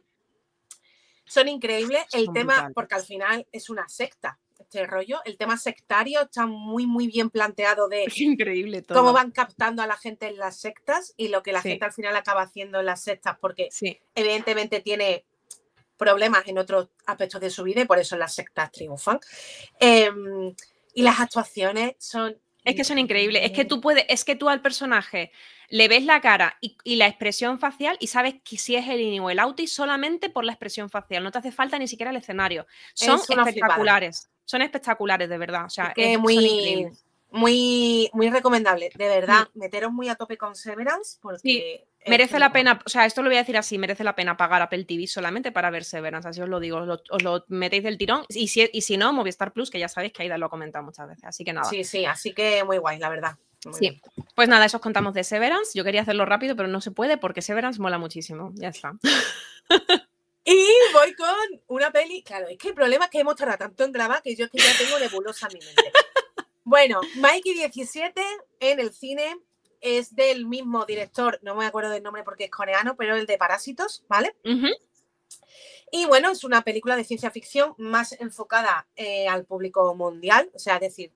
son increíbles. El tema, porque al final es una secta, este rollo. El tema sectario está muy, muy bien planteado de es increíble todo. Cómo van captando a la gente en las sectas y lo que la gente al final acaba haciendo en las sectas, porque evidentemente tiene problemas en otros aspectos de su vida y por eso las sectas triunfan. Y las actuaciones son... Es que son increíbles. Es que tú al personaje le ves la cara y la expresión facial y sabes que si es el Ini o el Auti solamente por la expresión facial. No te hace falta ni siquiera el escenario. Son espectaculares. Flipada. Son espectaculares, de verdad. O sea, son increíbles. Muy, muy recomendable. De verdad, meteros muy a tope con Severance porque... merece la pena, o sea, esto lo voy a decir así, merece la pena pagar Apple TV solamente para ver Severance, así os lo digo, os lo metéis del tirón, y si no, Movistar Plus, que ya sabéis que Aida lo ha comentado muchas veces, así que nada. Sí, así que muy guay, la verdad. Muy bien. Pues nada, eso os contamos de Severance, yo quería hacerlo rápido, pero no se puede porque Severance mola muchísimo, ya está. Y voy con una peli, claro, es que el problema es que hemos tardado tanto en grabar que yo es que ya tengo nebulosa en mi mente. Bueno, Mikey 17 en el cine es del mismo director, no me acuerdo del nombre porque es coreano, pero el de Parásitos, ¿vale? Y bueno, es una película de ciencia ficción más enfocada al público mundial, o sea, es decir,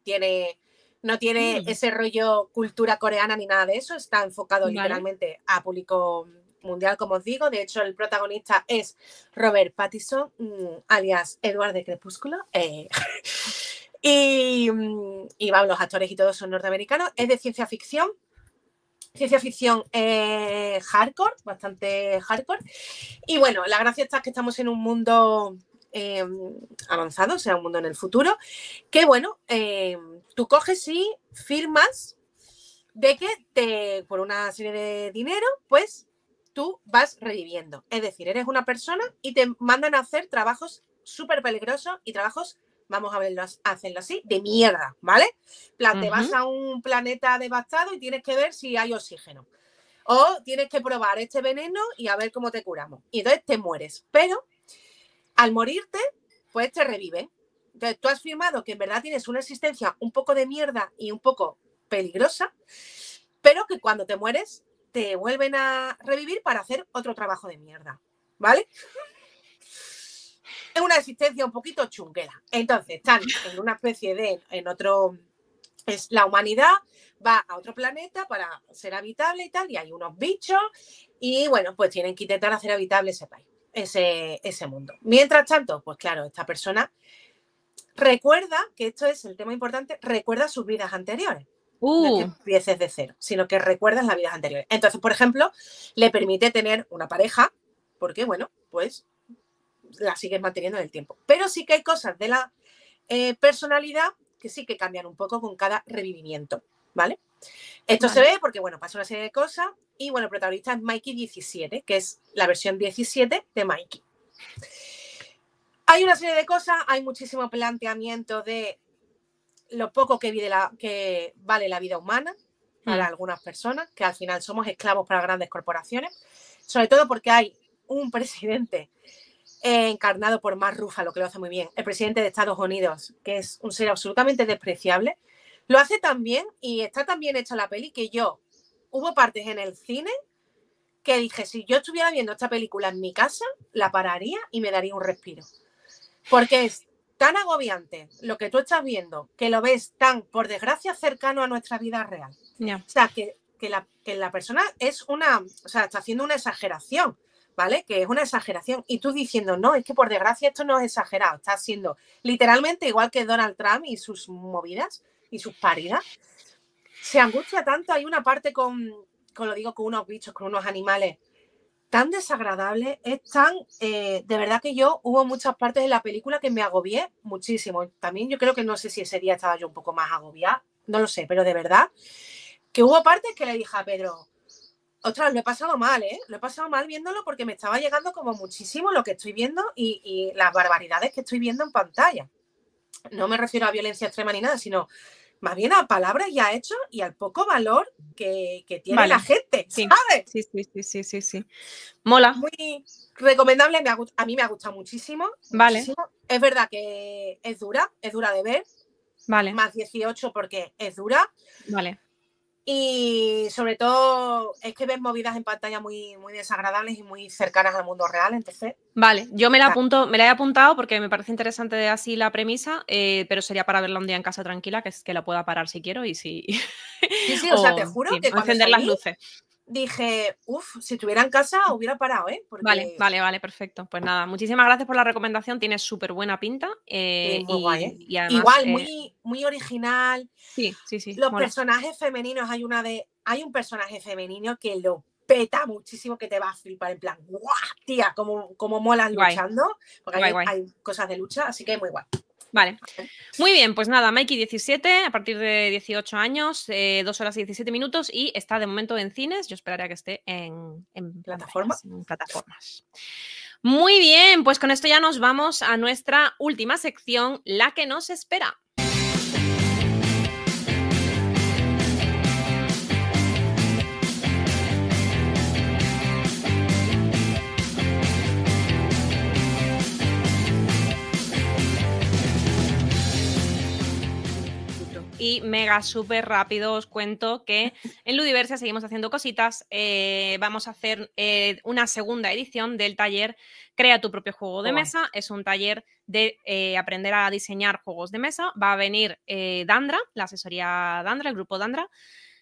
no tiene ese rollo cultura coreana ni nada de eso, está enfocado literalmente a público mundial, como os digo. De hecho, el protagonista es Robert Pattinson, alias Edward de Crepúsculo. Y vamos, los actores y todos son norteamericanos. Es de ciencia ficción hardcore, bastante hardcore. Y bueno, la gracia está que estamos en un mundo avanzado, o sea, un mundo en el futuro, que bueno, tú coges y firmas de que por una serie de dinero, pues tú vas reviviendo. Es decir, eres una persona y te mandan a hacer trabajos súper peligrosos y trabajos, vamos a hacerlo así, de mierda, ¿vale? Te vas a un planeta devastado y tienes que ver si hay oxígeno. O tienes que probar este veneno y a ver cómo te curamos. Y entonces te mueres. Pero al morirte, pues te reviven. Entonces tú has firmado que en verdad tienes una existencia un poco de mierda y un poco peligrosa, pero que cuando te mueres te vuelven a revivir para hacer otro trabajo de mierda, ¿vale? Es una existencia un poquito chunguera. Entonces están en una especie de, es la humanidad va a otro planeta para ser habitable y tal, y hay unos bichos y bueno, pues tienen que intentar hacer habitable ese país, ese mundo. Mientras tanto, pues claro, esta persona recuerda, que esto es el tema importante, recuerda sus vidas anteriores. No es que empieces de cero, sino que recuerdas las vidas anteriores. Entonces, por ejemplo, le permite tener una pareja, porque bueno, pues la sigues manteniendo en el tiempo. Pero sí que hay cosas de la personalidad que sí que cambian un poco con cada revivimiento, ¿vale? Esto se ve porque, bueno, pasa una serie de cosas y, bueno, el protagonista es Mikey 17, que es la versión 17 de Mikey. Hay una serie de cosas, hay muchísimo planteamiento de lo poco que vale la vida humana para algunas personas, que al final somos esclavos para grandes corporaciones, sobre todo porque hay un presidente encarnado por Mark Ruffalo, que lo hace muy bien, el presidente de Estados Unidos, que es un ser absolutamente despreciable. Lo hace tan bien y está tan bien hecha la peli que hubo partes en el cine que dije, si yo estuviera viendo esta película en mi casa, la pararía y me daría un respiro. Porque es tan agobiante lo que tú estás viendo, que lo ves tan, por desgracia, cercano a nuestra vida real. Yeah. O sea, que la persona está haciendo una exageración, ¿vale? Que es una exageración. Y tú diciendo, no, es que por desgracia esto no es exagerado. Está siendo literalmente igual que Donald Trump y sus movidas y sus paridas. Se angustia tanto. Hay una parte con unos bichos, con unos animales tan desagradable, es tan, de verdad que hubo muchas partes de la película que me agobié muchísimo. También yo creo que no sé si ese día estaba yo un poco más agobiada, no lo sé, pero de verdad que hubo partes que le dije a Pedro, ostras, lo he pasado mal, lo he pasado mal viéndolo porque me estaba llegando como muchísimo lo que estoy viendo y las barbaridades que estoy viendo en pantalla. No me refiero a violencia extrema ni nada, sino más bien a palabras y a hechos y al poco valor que tiene la gente, ¿sabes? Sí. Mola. Muy recomendable, a mí me ha gustado muchísimo. Vale. Muchísimo. Es verdad que es dura de ver. Vale. Más 18 porque es dura. Vale. Y sobre todo es que ves movidas en pantalla muy, muy desagradables y muy cercanas al mundo real, entonces... Vale, yo me la he apuntado porque me parece interesante así la premisa, pero sería para verla un día en casa tranquila, que es que la pueda parar si quiero y si... Sí, o sea, te juro que cuando encender las luces. Dije, si estuviera en casa hubiera parado, Porque... Vale, perfecto. Pues nada, muchísimas gracias por la recomendación, tiene súper buena pinta. Muy guay, y además, igual, muy original. Sí. Los mola. personajes femeninos, hay un personaje femenino que lo peta muchísimo, que te va a flipar, en plan, ¡guau, tía! Como molas luchando, porque hay cosas de lucha, así que muy guay. Vale, muy bien, pues nada, Mikey 17, a partir de 18 años, 2 horas y 17 minutos y está de momento en cines, yo esperaría que esté en plataformas. Muy bien, pues con esto ya nos vamos a nuestra última sección, la que nos espera. Y mega súper rápido os cuento que en Ludiversia seguimos haciendo cositas. Vamos a hacer una segunda edición del taller Crea tu propio juego de mesa. Es un taller de aprender a diseñar juegos de mesa. Va a venir Dandra, la asesoría Dandra, el grupo Dandra.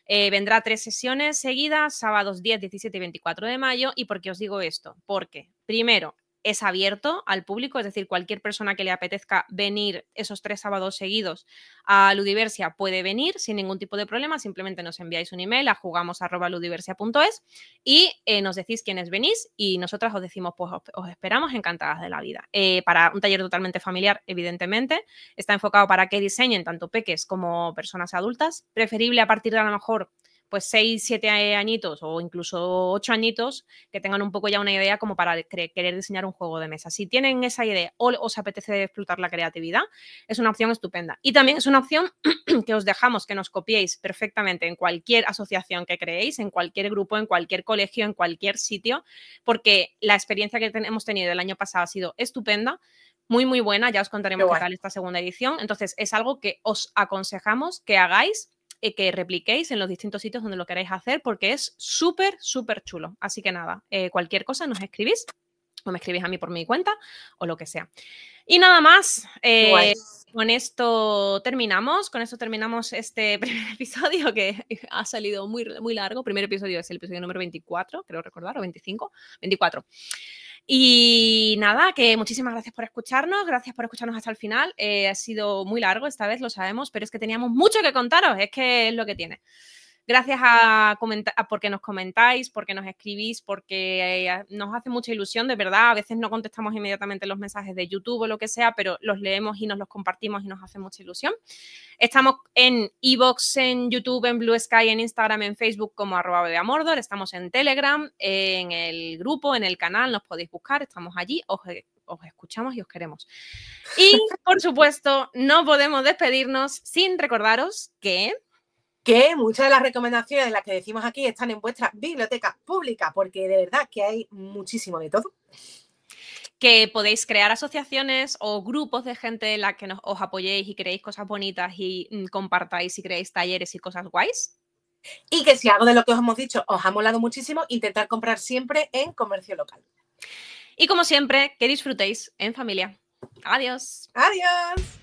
Vendrá 3 sesiones seguidas, sábados 10, 17 y 24 de mayo. ¿Y por qué os digo esto? Porque, primero, es abierto al público, es decir, cualquier persona que le apetezca venir esos 3 sábados seguidos a Ludiversia puede venir sin ningún tipo de problema, simplemente nos enviáis un email a jugamos@ludiversia.es y nos decís quiénes venís y nosotras os decimos, pues os esperamos encantadas de la vida. Para un taller totalmente familiar, evidentemente, está enfocado para que diseñen tanto peques como personas adultas, preferible a partir de a lo mejor pues 6, 7 añitos o incluso 8 añitos que tengan un poco ya una idea como para querer diseñar un juego de mesa. Si tienen esa idea o os apetece explotar la creatividad, es una opción estupenda. Y también es una opción que os dejamos que nos copiéis perfectamente en cualquier asociación que creéis, en cualquier grupo, en cualquier colegio, en cualquier sitio, porque la experiencia que hemos tenido el año pasado ha sido estupenda. Muy, muy buena, ya os contaremos qué tal esta segunda edición. Entonces, es algo que os aconsejamos que hagáis, que repliquéis en los distintos sitios donde lo queráis hacer, porque es súper, súper chulo. Así que nada, cualquier cosa nos escribís, o me escribís a mí por mi cuenta, o lo que sea. Y nada más, con esto terminamos este primer episodio que ha salido muy, muy largo. El primer episodio es el episodio número 24, creo recordar, o 25, 24. Y nada, que muchísimas gracias por escucharnos hasta el final. Ha sido muy largo esta vez, lo sabemos, pero es que teníamos mucho que contaros, es que es lo que tiene. Gracias porque nos comentáis, porque nos escribís, porque nos hace mucha ilusión, de verdad. A veces no contestamos inmediatamente los mensajes de YouTube o lo que sea, pero los leemos y nos los compartimos y nos hace mucha ilusión. Estamos en iVoox, en YouTube, en Blue Sky, en Instagram, en Facebook como @bebeamordor. Estamos en Telegram, en el grupo, en el canal, nos podéis buscar, estamos allí, os escuchamos y os queremos. Y, por supuesto, no podemos despedirnos sin recordaros que muchas de las recomendaciones de las que decimos aquí están en vuestra biblioteca pública, porque de verdad que hay muchísimo de todo. Que podéis crear asociaciones o grupos de gente en la que os apoyéis y creéis cosas bonitas y compartáis y creéis talleres y cosas guays. Y que si algo de lo que os hemos dicho os ha molado muchísimo, intentar comprar siempre en comercio local. Y como siempre, que disfrutéis en familia. Adiós. Adiós.